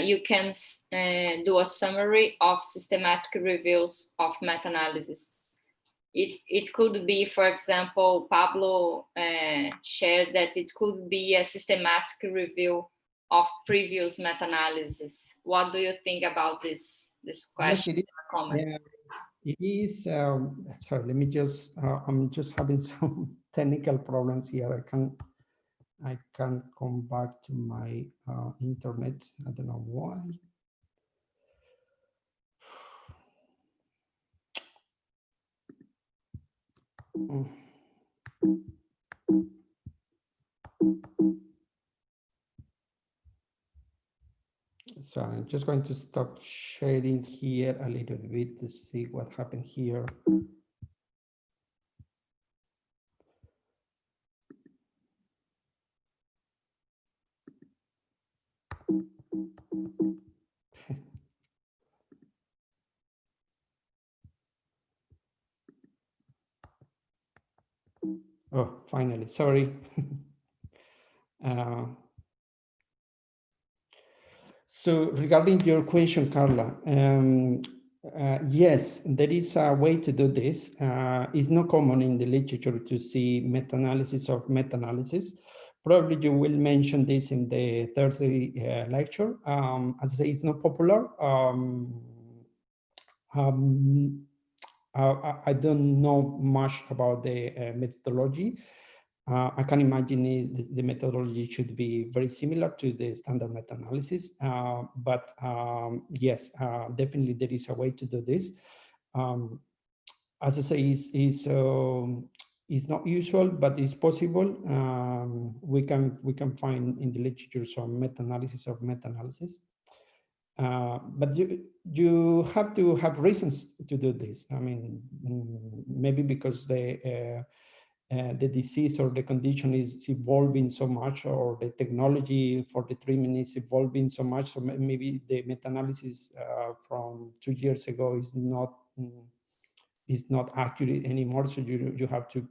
you can do a summary of systematic reviews of meta-analysis. It could be, for example, Pablo shared that it could be a systematic review of previous meta-analysis. What do you think about this question or comments? It is, sorry, let me just, I'm just having some technical problems here. I can't come back to my internet. I don't know why. So I'm just going to stop sharing here a little bit to see what happened here. Oh, finally, sorry. So regarding your question, Karla, yes, there is a way to do this. It's not common in the literature to see meta-analysis of meta-analysis, Probably you will mention this in the Thursday lecture. As I say, it's not popular. I don't know much about the methodology. I can imagine the methodology should be very similar to the standard meta-analysis, but yes, definitely there is a way to do this. As I say, is not usual, but it's possible. We can find in the literature some meta-analysis of meta-analysis. But you have to have reasons to do this. I mean, maybe because the disease or the condition is evolving so much, or the technology for the treatment is evolving so much. So maybe the meta-analysis from 2 years ago is not accurate anymore. So you have to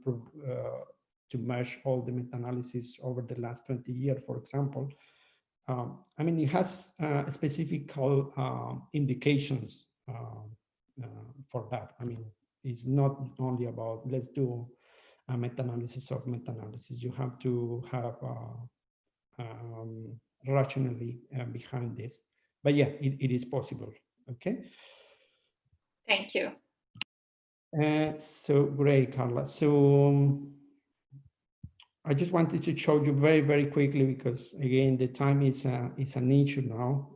measure all the meta-analysis over the last 20 years, for example. I mean, it has specific indications for that. I mean, it's not only about let's do a meta-analysis of meta-analysis. You have to have rationally behind this. But yeah, it is possible. Okay. Thank you. So great, Karla. So I just wanted to show you very, very quickly, because again, the time is an issue now.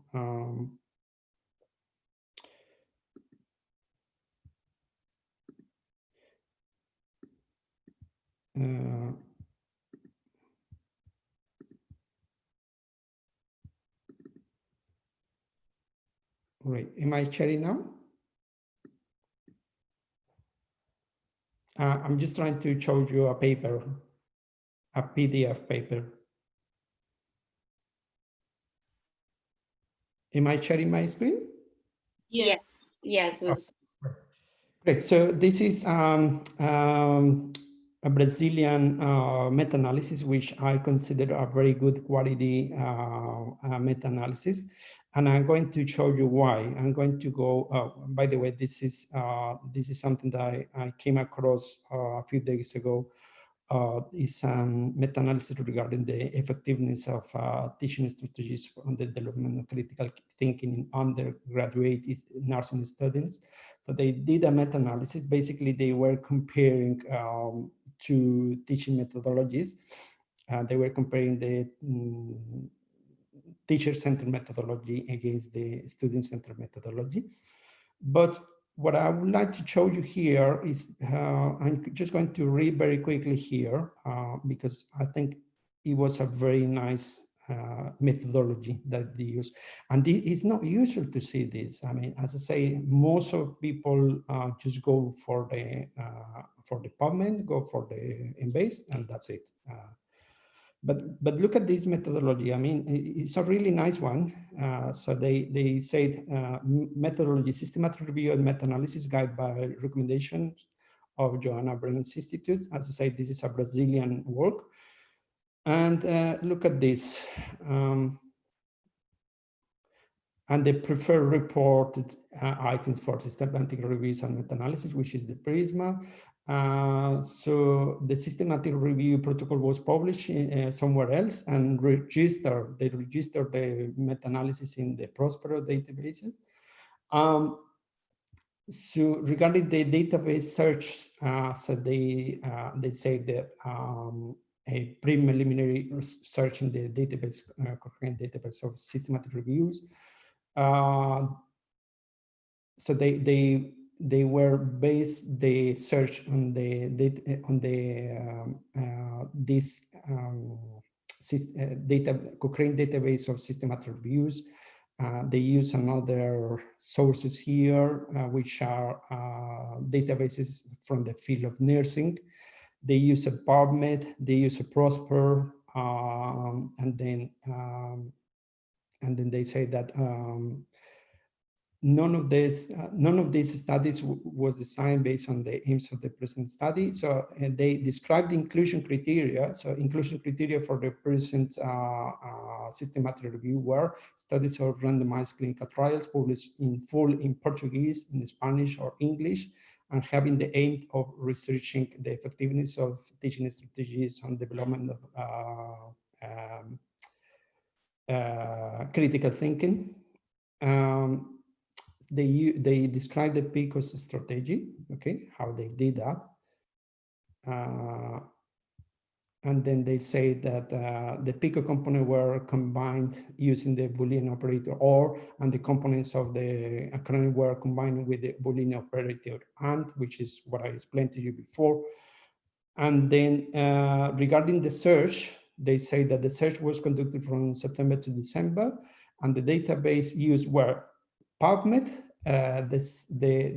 Great. Am I sharing now? I'm just trying to show you a paper, a PDF paper. Am I sharing my screen? Yes. Yes. Great. So this is a Brazilian meta-analysis, which I consider a very good quality meta-analysis. And I'm going to show you why. I'm going to go, by the way, this is something that I came across a few days ago. Is meta-analysis regarding the effectiveness of teaching strategies on the development of critical thinking in undergraduate nursing studies. So they did a meta-analysis. Basically, they were comparing two teaching methodologies. They were comparing the teacher-centered methodology against the student-centered methodology. But what I would like to show you here is, I'm just going to read very quickly here, because I think it was a very nice methodology that they use. And it's not usual to see this. I mean, as I say, most of people just go for the PubMed, go for the Embase, and that's it. But look at this methodology. I mean, it's a really nice one. So they said methodology, systematic review and meta-analysis guide by recommendations of Joanna Brain's Institute. As I say, this is a Brazilian work. And look at this. And the preferred reported items for systematic reviews and meta-analysis, which is the Prisma. So the systematic review protocol was published somewhere else and registered. They registered the meta-analysis in the Prospero databases. So regarding the database search, so they say that a preliminary search in the database, Cochrane database of systematic reviews. So they were based the search on the this Cochrane database of systematic reviews. They use another sources here, which are databases from the field of nursing. They use a PubMed, they use a Prosper, and then they say that none of these studies was designed based on the aims of the present study. So they described the inclusion criteria. So inclusion criteria for the present systematic review were studies of randomized clinical trials published in full in Portuguese, in Spanish, or English, and having the aim of researching the effectiveness of teaching strategies on development of critical thinking. They describe the PICO's strategy, okay, how they did that. And then they say that the PICO component were combined using the Boolean operator OR, and the components of the acronym were combined with the Boolean operator AND, which is what I explained to you before. And then regarding the search, they say that the search was conducted from September to December, and the database used were PubMed. This database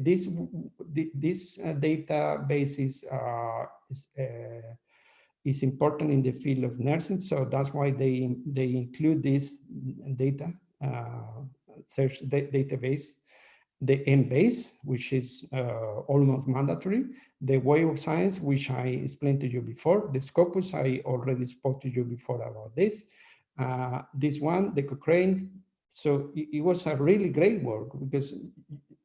is important in the field of nursing, so that's why they include this data search database. The MBase, which is almost mandatory, the Web of Science, which I explained to you before, the Scopus, I already spoke to you before about this. This one, the Cochrane, so it was a really great work because,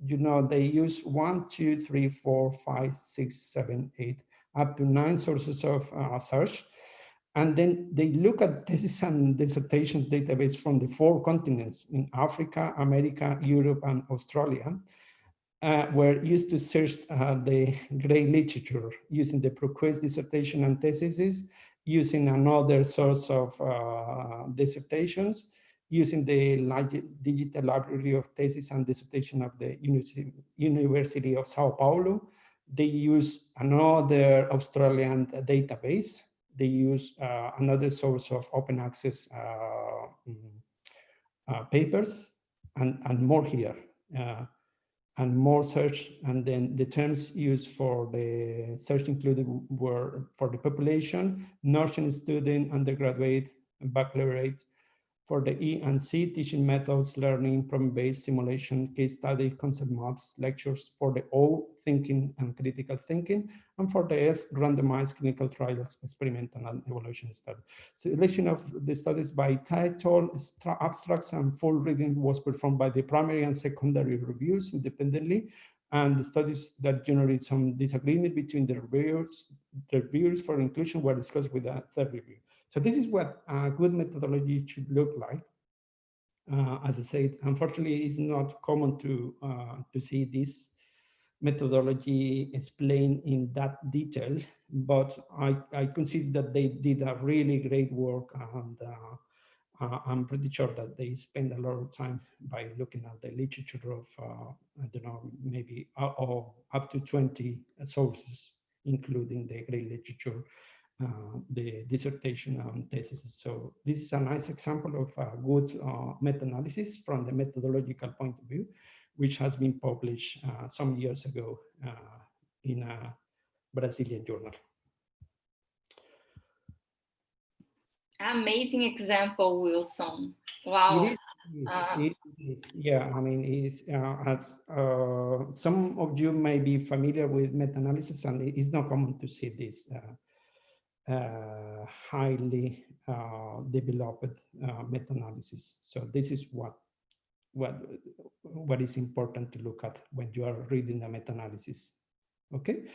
you know, they use 1, 2, 3, 4, 5, 6, 7, 8, up to 9 sources of search. And then they look at thesis and dissertation database from the 4 continents in Africa, America, Europe, and Australia, were used to search the great literature using the ProQuest dissertation and theses, using another source of dissertations, using the digital library of thesis and dissertation of the University of Sao Paulo. They use another Australian database. They use another source of open access papers, and more here, and more search. And then the terms used for the search included were for the population, nursing student, undergraduate, and baccalaureate. For the E and C, teaching methods, learning, problem-based simulation, case study, concept maps, lectures. For the O, thinking and critical thinking. And for the S, randomized clinical trials, experimental and evaluation study. Selection of the studies by title, abstracts, and full reading was performed by the primary and secondary reviews independently. And the studies that generate some disagreement between the reviewers for inclusion were discussed with a third review. So this is what a good methodology should look like. As I said, unfortunately, it's not common to see this methodology explained in that detail, but I consider that they did a really great work, and I'm pretty sure that they spend a lot of time by looking at the literature of, I don't know, maybe up to 20 sources, including the great literature, the dissertation and thesis. So this is a nice example of a good meta-analysis from the methodological point of view, which has been published some years ago in a Brazilian journal. Amazing example, Wilson. Wow. It is. Yeah, I mean, some of you may be familiar with meta-analysis, and it's not common to see this highly developed meta-analysis. So this is what is important to look at when you are reading the meta-analysis. Okay,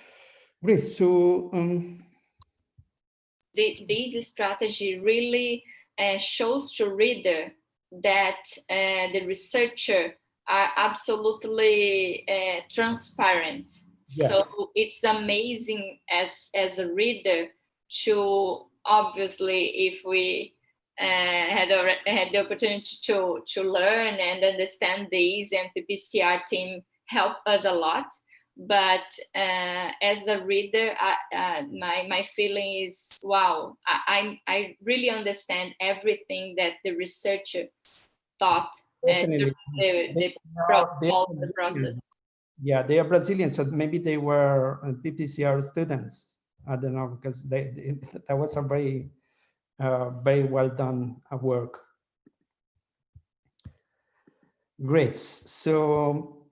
great. So this strategy really shows to reader that the researcher are absolutely transparent. Yes. So it's amazing as a reader to, obviously, if we had the opportunity to learn and understand these, and the PCR team helped us a lot. But as a reader, my feeling is, wow, I really understand everything that the researcher thought during the process. Yeah, they are Brazilian, so maybe they were PPCR students. I don't know, because that was a very well done work. Great. So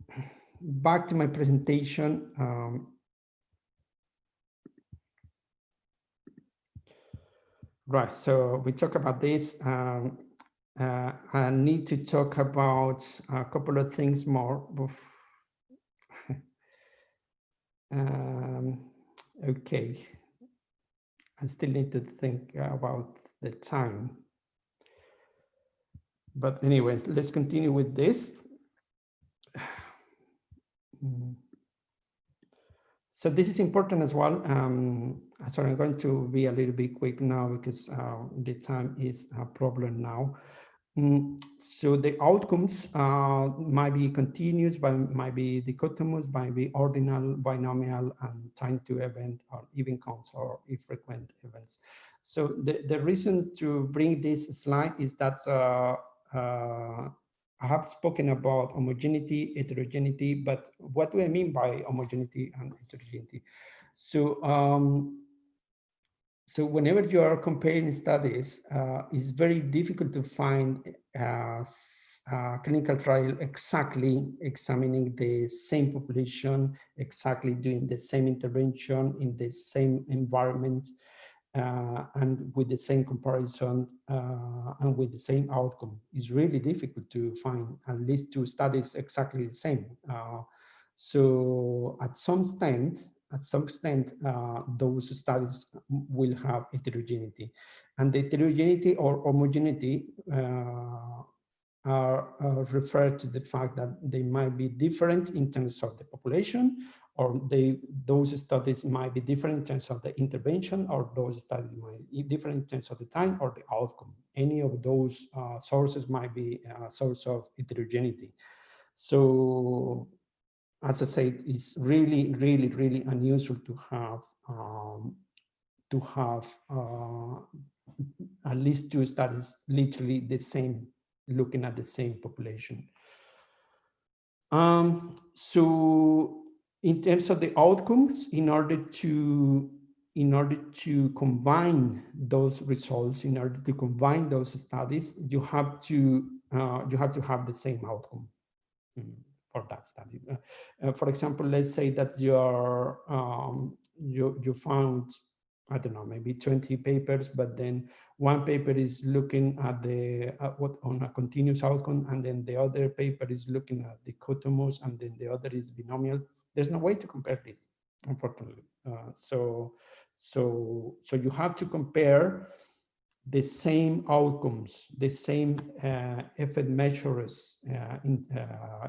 back to my presentation. Right, so we talk about this. I need to talk about a couple of things more. Okay, I still need to think about the time. But anyway, let's continue with this. So this is important as well. So I'm going to be a little bit quick now because the time is a problem now. So the outcomes might be continuous, but might be dichotomous, might be ordinal, binomial, and time to event, or even counts, or infrequent events. So the reason to bring this slide is that I have spoken about homogeneity, heterogeneity, but what do I mean by homogeneity and heterogeneity? So, so whenever you are comparing studies, it's very difficult to find a clinical trial exactly examining the same population, exactly doing the same intervention in the same environment, and with the same comparison and with the same outcome. It's really difficult to find at least two studies exactly the same. So at some extent, those studies will have heterogeneity. And the heterogeneity or homogeneity are referred to the fact that they might be different in terms of the population, or those studies might be different in terms of the intervention, or those studies might be different in terms of the time or the outcome. Any of those sources might be a source of heterogeneity. So, as I said, it's really, really, really unusual to have at least two studies literally the same, looking at the same population. So in terms of the outcomes, in order to combine those results, in order to combine those studies, you have to have the same outcome for that study. For example, let's say that you found, I don't know, maybe 20 papers, but then one paper is looking at on a continuous outcome, and then the other paper is looking at the dichotomous, and then the other is binomial. There's no way to compare this, unfortunately. So you have to compare the same outcomes, the same effect measures in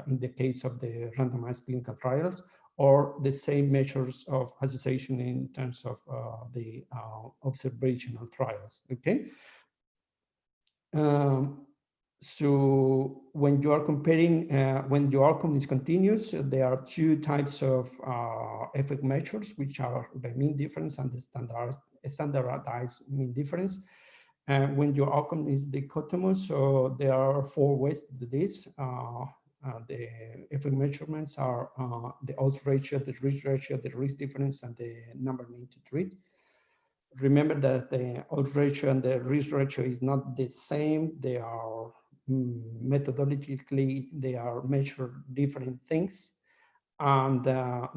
the case of the randomized clinical trials, or the same measures of association in terms of the observational trials, okay? So when you are comparing, when your outcome is continuous, there are two types of effect measures, which are the mean difference and the standardized mean difference. When your outcome is dichotomous, so there are four ways to do this. The effect measurements are the odds ratio, the risk ratio, the risk difference, and the number needed to treat. Remember that the odds ratio and the risk ratio is not the same. They are methodologically, they are measured different things. And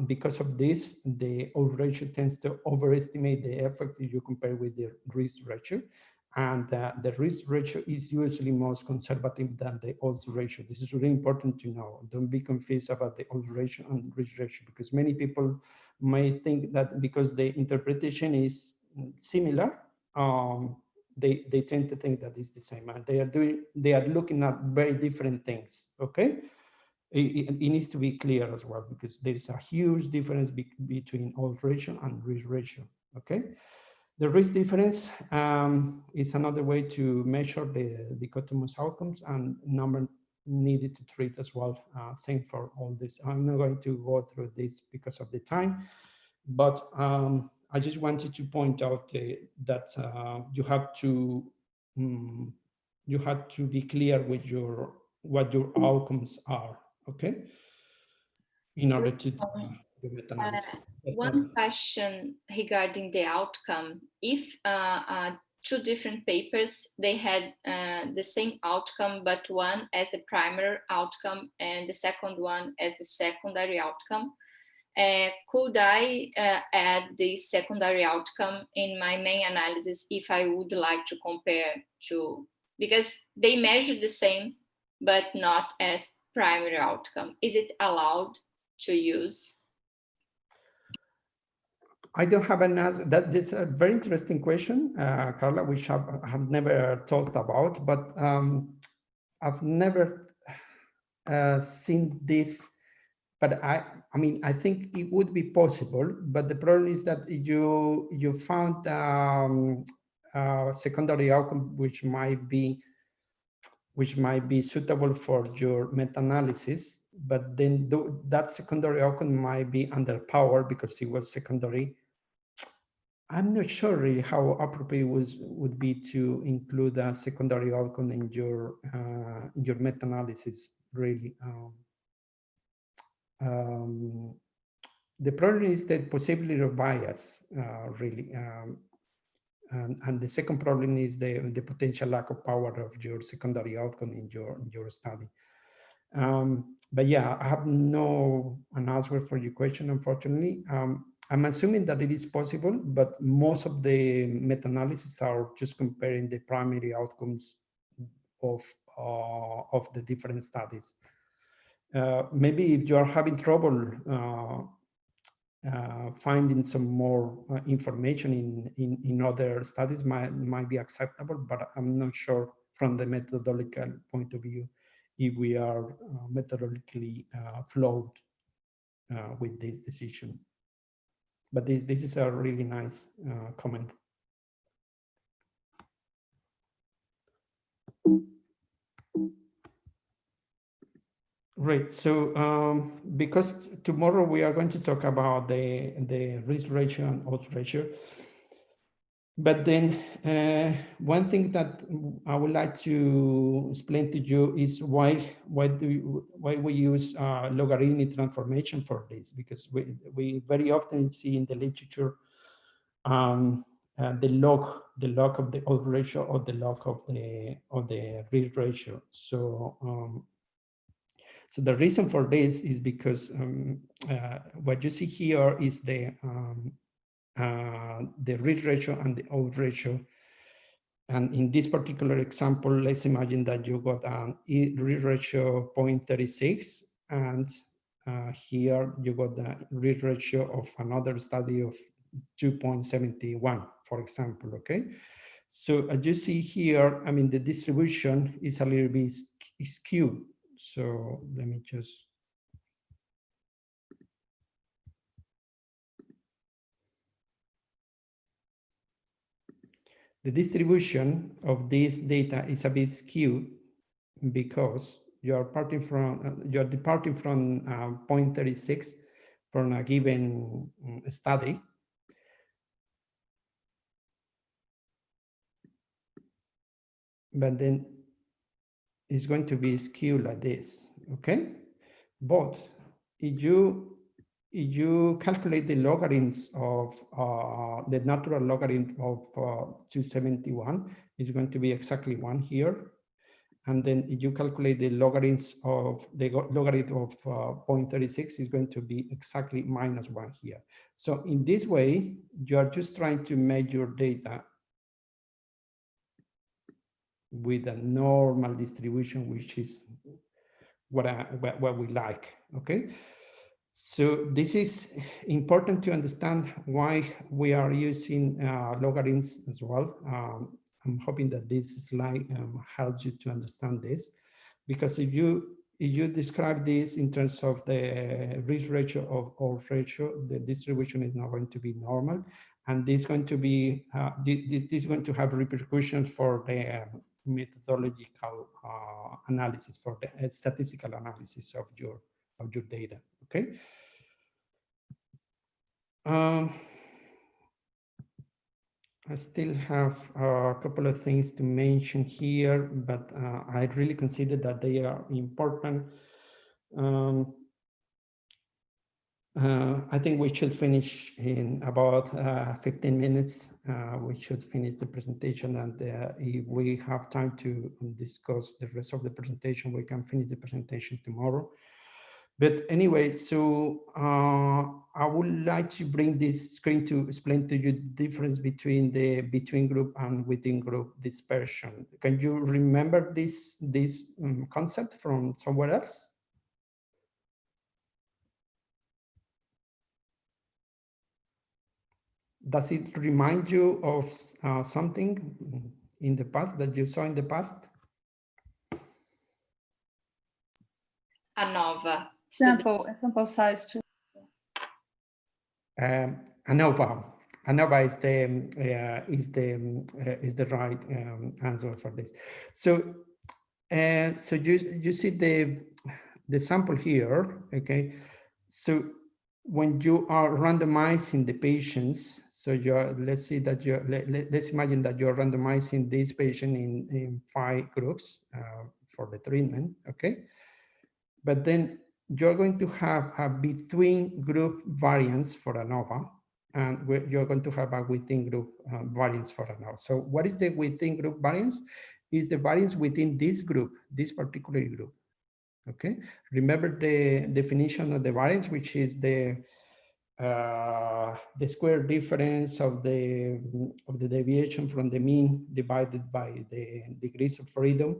because of this, the odds ratio tends to overestimate the effect if you compare with the risk ratio. And the risk ratio is usually more conservative than the odds ratio. This is really important to know. Don't be confused about the odds ratio and risk ratio, because many people may think that because the interpretation is similar, they tend to think that it's the same, and they are looking at very different things. Okay, it needs to be clear as well, because there is a huge difference between odds ratio and risk ratio. Okay. The risk difference is another way to measure the dichotomous outcomes and number needed to treat as well. Same for all this. I'm not going to go through this because of the time, but I just wanted to point out that you have to be clear with what your outcomes are, okay? In order to do the meta-analysis. One question regarding the outcome. If two different papers, they had the same outcome, but one as the primary outcome and the second one as the secondary outcome, could I add the secondary outcome in my main analysis if I would like to compare to, because they measure the same, but not as primary outcome? Is it allowed to use? I don't have an answer. That's a very interesting question, Karla, which I have never thought about. But I've never seen this, but I mean, I think it would be possible, but the problem is that you found secondary outcome which might be suitable for your meta-analysis, but then that secondary outcome might be underpowered because it was secondary. I'm not sure really how appropriate would be to include a secondary outcome in your meta-analysis, really. The problem is that possibility of bias, really. And the second problem is the potential lack of power of your secondary outcome in your study. But yeah, I have no an answer for your question, unfortunately. I'm assuming that it is possible, but most of the meta-analysis are just comparing the primary outcomes of the different studies. Maybe if you are having trouble finding some more information in other studies might be acceptable, but I'm not sure from the methodological point of view if we are methodologically flowed with this decision. But this is a really nice comment. Right. So because tomorrow we are going to talk about the risk ratio and odds ratio, but then one thing that I would like to explain to you is why we use logarithmic transformation for this, because we very often see in the literature the log of the odds ratio or the log of the risk ratio. So so the reason for this is because what you see here is the risk ratio and the odds ratio. And in this particular example, let's imagine that you got an risk ratio 0.36, and here you got the risk ratio of another study of 2.71, for example, okay? So as you see here, I mean, the distribution is a little bit skewed. So let me just. The distribution of this data is a bit skewed because you are departing from 0.36 from a given study. But then it's going to be skewed like this, okay? But if you calculate the logarithms of the natural logarithm of 271, it's going to be exactly 1 here. And then if you calculate the logarithms of the logarithm of 0.36, is going to be exactly -1 here. So in this way, you are just trying to measure data with a normal distribution, which is what we like, okay? So this is important to understand why we are using logarithms as well. I'm hoping that this slide helps you to understand this, because if you describe this in terms of the risk ratio of odds ratio, the distribution is not going to be normal, and this is going to be this is going to have repercussions for the methodological analysis, for the statistical analysis of your data. Okay. I still have a couple of things to mention here, but I really consider that they are important. I think we should finish in about 15 minutes. We should finish the presentation, and if we have time to discuss the rest of the presentation, we can finish the presentation tomorrow. But anyway, so I would like to bring this screen to explain to you the difference between the between group and within group dispersion. Can you remember this concept from somewhere else? Does it remind you of something in the past that you saw in the past? ANOVA. Sample size too. ANOVA is the right answer for this. So so you see the sample here, okay? So when you are randomizing the patients, so let's see that let's imagine that you're randomizing this patient in 5 groups for the treatment, okay? But then you're going to have a between group variance for ANOVA, and you're going to have a within group variance for ANOVA. So what is the within group variance? Is the variance within this group, this particular group, okay? Remember the definition of the variance, which is the square difference of the deviation from the mean divided by the degrees of freedom.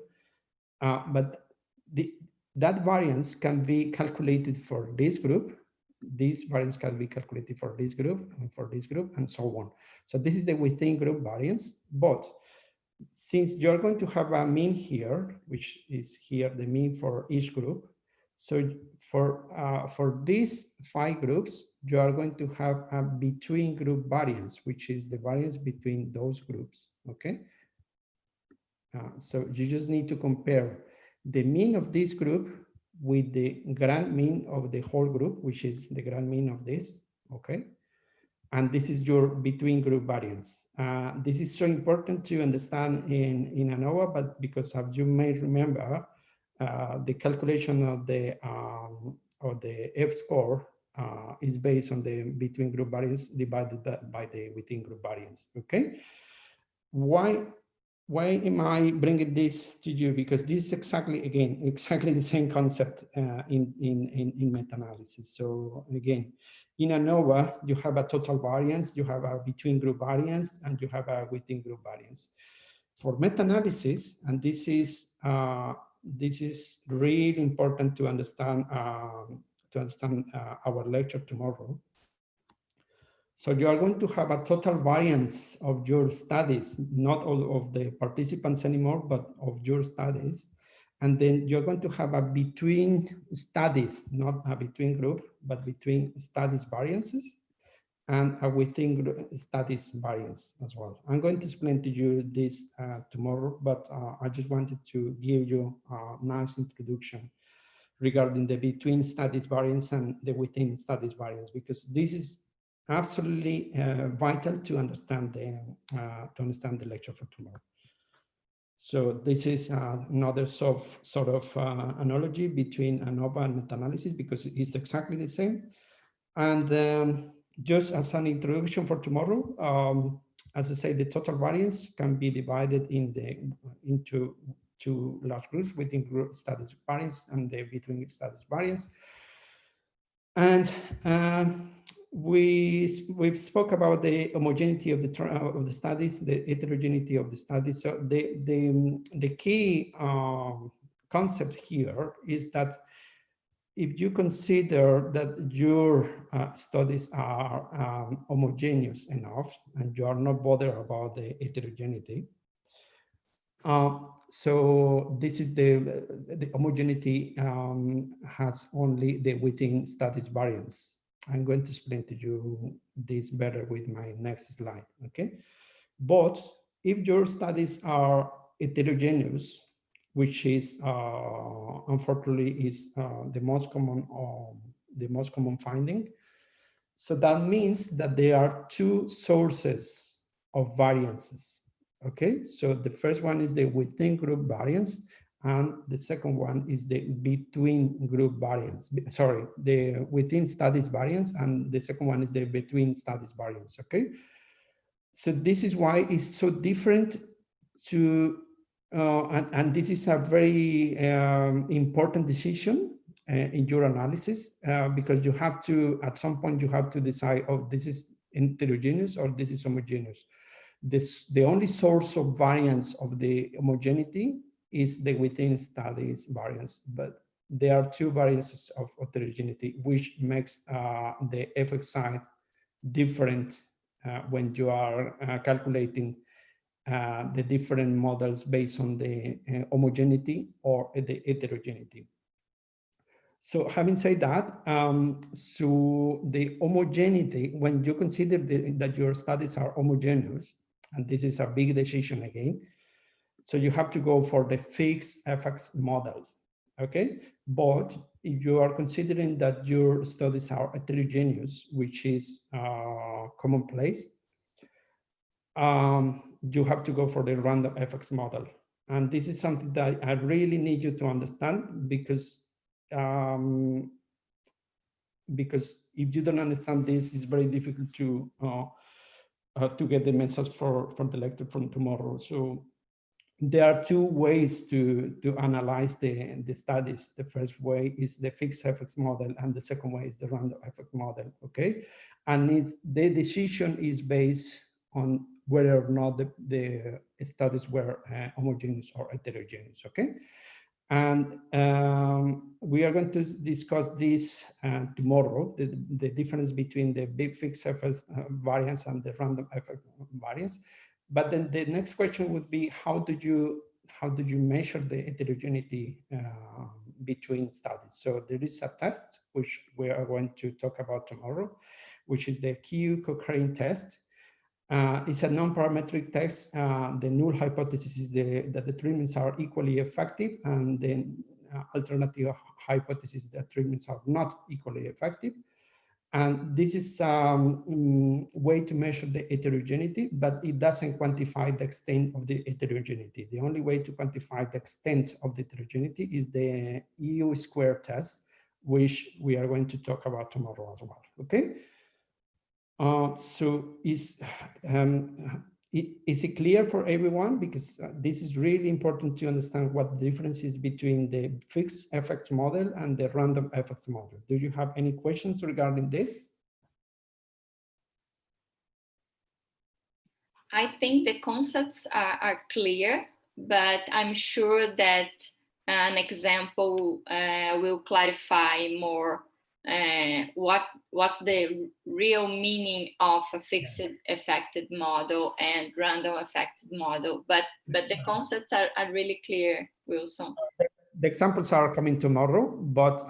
But that variance can be calculated for this group. This variance can be calculated for this group and for this group and so on. So this is the within group variance. But since you're going to have a mean here, which is here the mean for each group, so for these 5 groups, you are going to have a between group variance, which is the variance between those groups, okay? So you just need to compare the mean of this group with the grand mean of the whole group, which is the grand mean of this, okay? And this is your between group variance. This is so important to understand in ANOVA, but because as you may remember, the calculation of the F-score is based on the between group variance divided by the within group variance, okay? Why am I bringing this to you? Because this is exactly the same concept in meta-analysis. So again, in ANOVA, you have a total variance, you have a between group variance, and you have a within group variance. For meta-analysis, and this is really important to understand our lecture tomorrow. So you are going to have a total variance of your studies, not all of the participants anymore, but of your studies. And then you're going to have a between studies, not a between group, but between studies variances and a within studies variance as well. I'm going to explain to you this tomorrow, but I just wanted to give you a nice introduction regarding the between studies variance and the within studies variance, because this is absolutely vital to understand the lecture for tomorrow. So this is another sort of analogy between ANOVA and meta-analysis, because it's exactly the same. And just as an introduction for tomorrow, as I say, the total variance can be divided into 2 large groups, within group studies variance and the between studies variance. And we've spoke about the homogeneity of the studies, the heterogeneity of the studies. So the key concept here is that if you consider that your studies are homogeneous enough and you are not bothered about the heterogeneity, so this is the homogeneity has only the within studies variance. I'm going to explain to you this better with my next slide, okay? But if your studies are heterogeneous, which is unfortunately is the most common finding, so that means that there are 2 sources of variances. Okay, so the first one is the within group variance, and the second one is the between group variance. Sorry, the within studies variance, and the second one is the between studies variance. Okay, so this is why it's so different to, and this is a very important decision in your analysis, because you have to, at some point, you have to decide, oh, this is heterogeneous or this is homogeneous. The only source of variance of the homogeneity is the within studies variance, but there are 2 variances of heterogeneity, which makes the effect size different when you are calculating the different models based on the homogeneity or the heterogeneity. So having said that, so the homogeneity, when you consider that your studies are homogeneous, and this is a big decision again, so you have to go for the fixed effects models, okay? But if you are considering that your studies are heterogeneous, which is commonplace, you have to go for the random effects model. And this is something that I really need you to understand, because if you don't understand this, it's very difficult to get the message from the lecture from tomorrow. So there are two ways to analyze the studies. The first way is the fixed effects model, and the second way is the random effect model, okay? And the decision is based on whether or not the studies were homogeneous or heterogeneous, okay? And we are going to discuss this tomorrow, the difference between the big fixed effects variance and the random effect variance. But then the next question would be, how do you measure the heterogeneity between studies? So there is a test which we are going to talk about tomorrow, which is the Cochrane test. It's a non-parametric test. The null hypothesis is that the treatments are equally effective, and the alternative hypothesis that treatments are not equally effective. And this is a way to measure the heterogeneity, but it doesn't quantify the extent of the heterogeneity. The only way to quantify the extent of the heterogeneity is the EU square test, which we are going to talk about tomorrow as well, okay? So is it clear for everyone? Because this is really important to understand what the difference is between the fixed effects model and the random effects model. Do you have any questions regarding this? I think the concepts are clear, but I'm sure that an example will clarify more what's the real meaning of a fixed affected model and random affected model. But the concepts are really clear, Wilson. The examples are coming tomorrow, but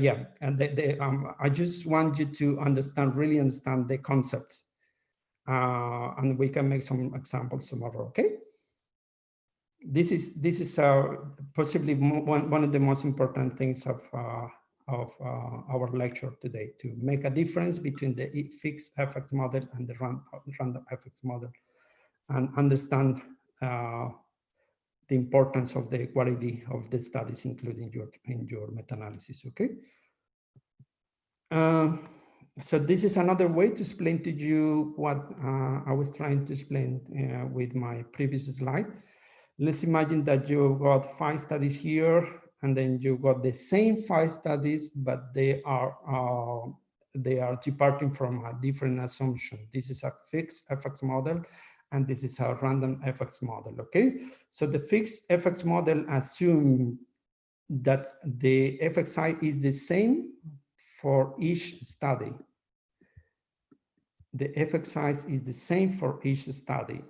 yeah, and I just want you to really understand the concepts. And we can make some examples tomorrow, okay? This is possibly one of the most important things of our lecture today, to make a difference between the fixed effects model and the random effects model, and understand the importance of the quality of the studies included in your meta-analysis, okay? So this is another way to explain to you what I was trying to explain with my previous slide. Let's imagine that you got 5 studies here, and then you got the same 5 studies, but they are departing from a different assumption. This is a fixed effects model, and this is a random effects model, okay? So the fixed effects model assumes that the effect size is the same for each study. The effect size is the same for each study.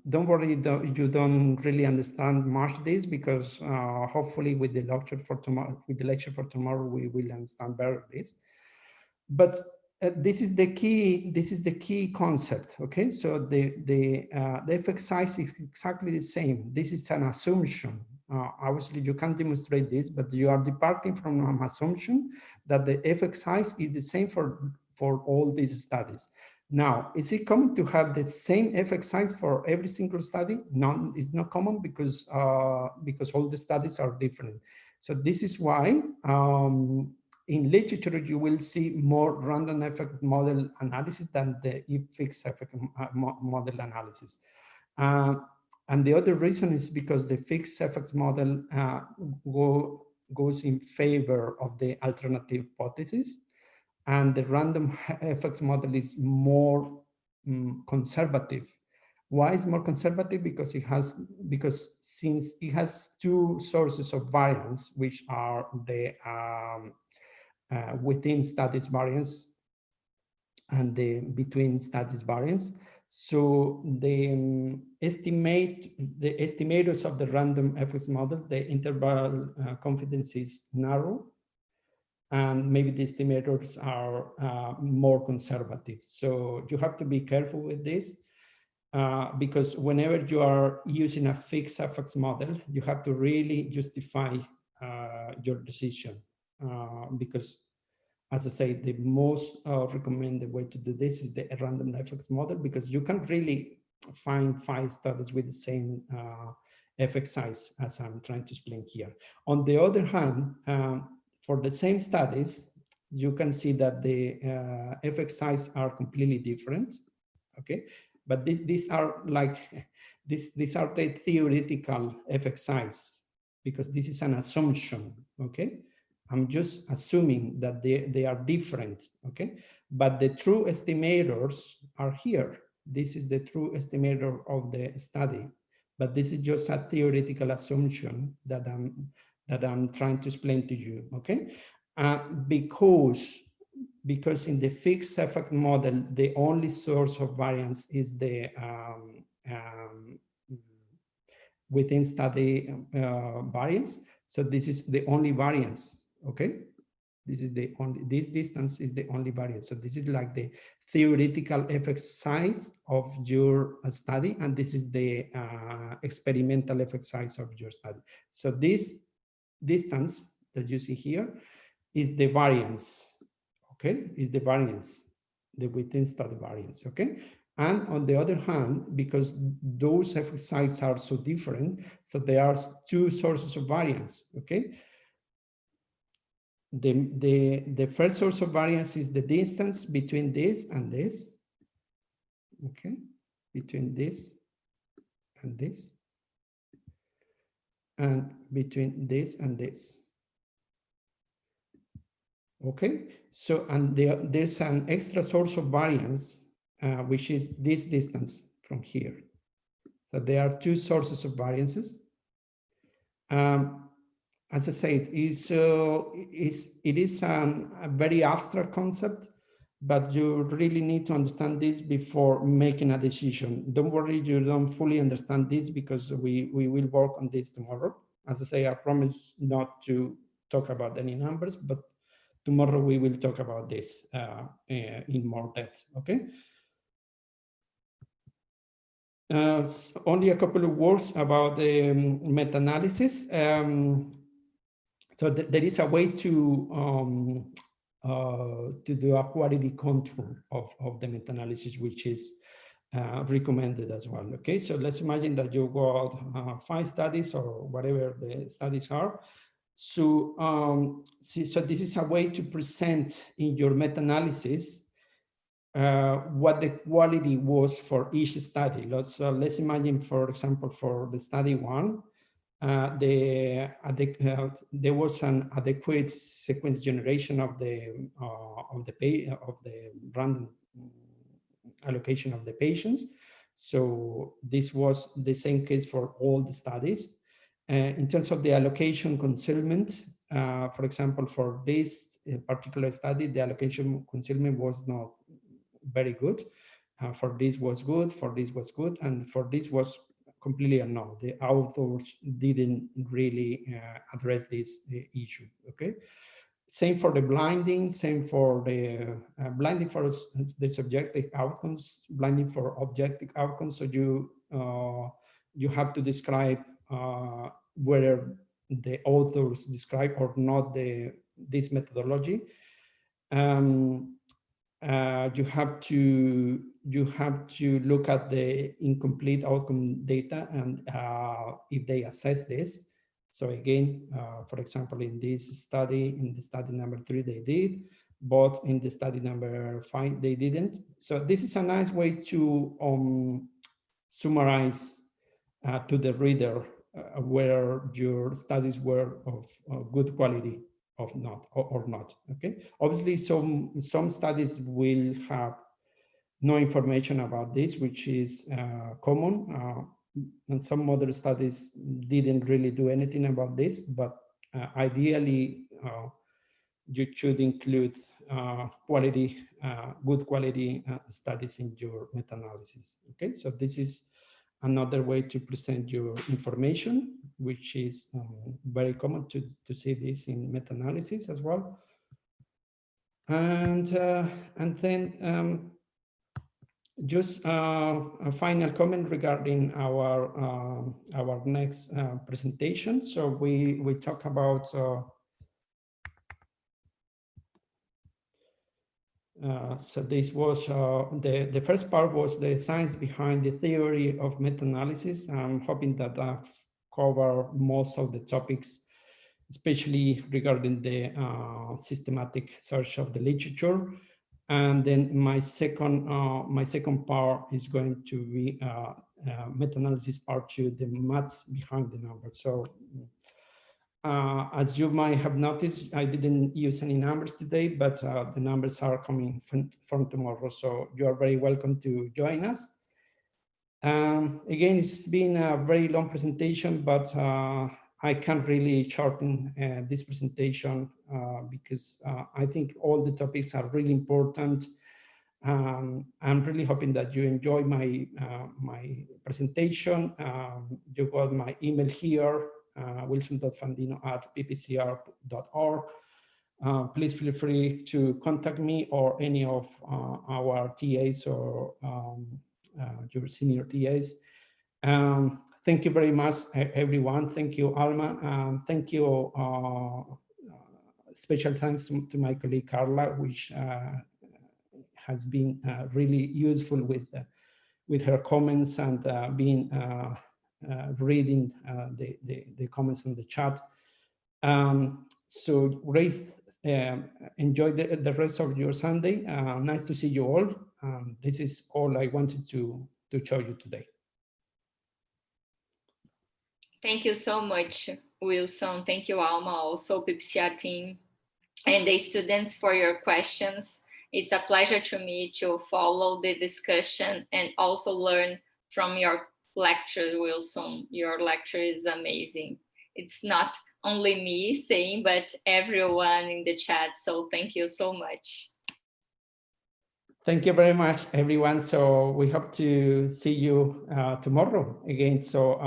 Don't worry, you don't really understand much this, because hopefully with the lecture for tomorrow, we will understand better this. But this is the key concept, okay? So the effect size is exactly the same. This is an assumption. Obviously, you can't demonstrate this, but you are departing from an assumption that the effect size is the same for all these studies. Now, is it common to have the same effect size for every single study? No, it's not common, because all the studies are different. So this is why in literature, you will see more random effect model analysis than the fixed effect model analysis. And the other reason is because the fixed effects model goes in favor of the alternative hypothesis, and the random effects model is more conservative. Why is more conservative? Because since it has 2 sources of variance, which are the within studies variance and the between studies variance. So the estimators of the random effects model, the interval confidence is narrow, and maybe the estimators are more conservative. So you have to be careful with this. Because whenever you are using a fixed effects model, you have to really justify your decision. Because, as I say, the most recommended way to do this is the random effects model, because you can't really find 5 studies with the same effect size as I'm trying to explain here. On the other hand, for the same studies, you can see that the effect size are completely different. Okay. But these are like, these are the theoretical effect size, because this is an assumption, okay? I'm just assuming that they are different, okay? But the true estimators are here. This is the true estimator of the study, but this is just a theoretical assumption that I'm trying to explain to you, okay? Because in the fixed effect model, the only source of variance is the within study variance. So this is the only variance, okay? This is the only, this distance is the only variance. So this is like the theoretical effect size of your study, and this is the experimental effect size of your study. So this distance that you see here is the variance. Okay, is the variance, the within study variance, okay? And on the other hand, because those effect sizes are so different, so there are 2 sources of variance, okay? The first source of variance is the distance between this and this, okay? Between this and this, and between this and this. Okay, so and there's an extra source of variance, which is this distance from here. So there are 2 sources of variances. As I said, it is a very abstract concept, but you really need to understand this before making a decision. Don't worry, you don't fully understand this, because we will work on this tomorrow. As I say, I promise not to talk about any numbers, but tomorrow we will talk about this in more depth, okay? Only a couple of words about the meta-analysis. So there is a way to do a quality control of the meta-analysis, which is recommended as well, okay? So let's imagine that you got 5 studies or whatever the studies are. So, so this is a way to present in your meta-analysis what the quality was for each study. So let's imagine, for example, for the study 1, there was an adequate sequence generation of the random allocation of the patients. So this was the same case for all the studies. In terms of the allocation concealment, for example, for this particular study, the allocation concealment was not very good. For this was good, for this was good, and for this was completely unknown. The authors didn't really address this issue, okay? Same for the blinding, same for the blinding for the subjective outcomes, blinding for objective outcomes. So you have to describe whether the authors describe or not this methodology. You have to look at the incomplete outcome data and if they assess this. So again, for example, in this study, in the study number 3, they did, but in the study number 5, they didn't. So this is a nice way to summarize to the reader where your studies were of good quality of not or not, okay? Obviously, some studies will have no information about this, which is common, and some other studies didn't really do anything about this, but ideally you should include quality, good quality studies in your meta-analysis. Okay, so this is another way to present your information, which is very common to see this in meta-analysis as well. And then just a final comment regarding our next presentation. So we talk about so this was the first part was the science behind the theory of meta-analysis. I'm hoping that I've covered most of the topics, especially regarding the systematic search of the literature. And then my second part is going to be meta-analysis part 2, the maths behind the numbers. So as you might have noticed, I didn't use any numbers today, but the numbers are coming from tomorrow. So you are very welcome to join us. Again, it's been a very long presentation, but I can't really shorten this presentation because I think all the topics are really important. I'm really hoping that you enjoy my presentation. You got my email here, wilson.fandino@ppcr.org. Please feel free to contact me or any of our TAs or your senior TAs. Thank you very much, everyone. Thank you, Alma. Thank you. Special thanks to my colleague Karla, which has been really useful with her comments and reading the comments on the chat. So great. Enjoy the rest of your Sunday. Nice to see you all. This is all I wanted to show you today. Thank you so much, Wilson. Thank you, Alma, also PPCR team, and the students for your questions. It's a pleasure to me to follow the discussion and also learn from your lecture, Wilson. Your lecture is amazing. It's not only me saying, but everyone in the chat. So thank you so much. Thank you very much, everyone. So we hope to see you tomorrow again. So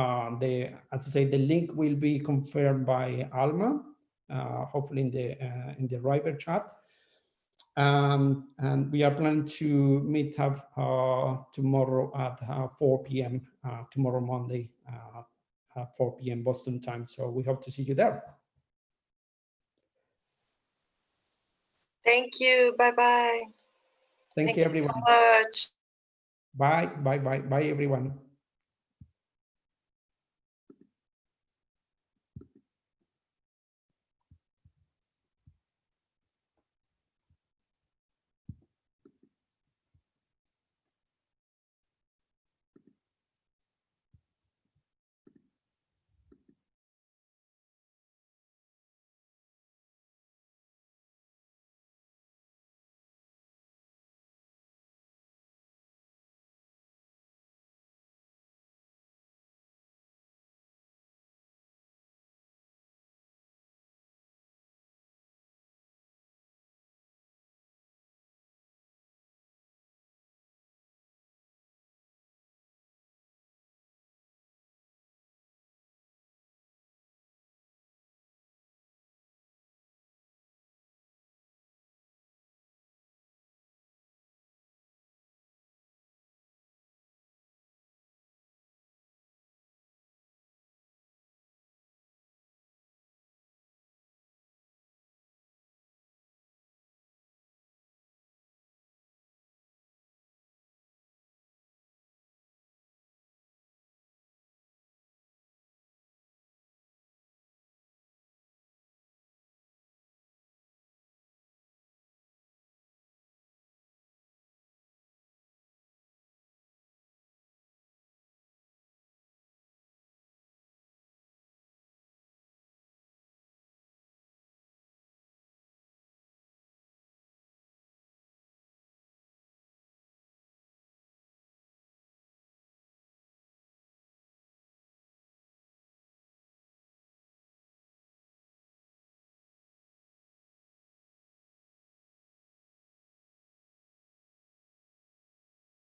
as I say, the link will be confirmed by Alma, hopefully in the River chat. And we are planning to meet up tomorrow at 4 p.m. Tomorrow, Monday, 4 p.m. Boston time. So we hope to see you there. Thank you. Bye-bye. Thank you, everyone. So much. Bye, bye, bye, bye, everyone.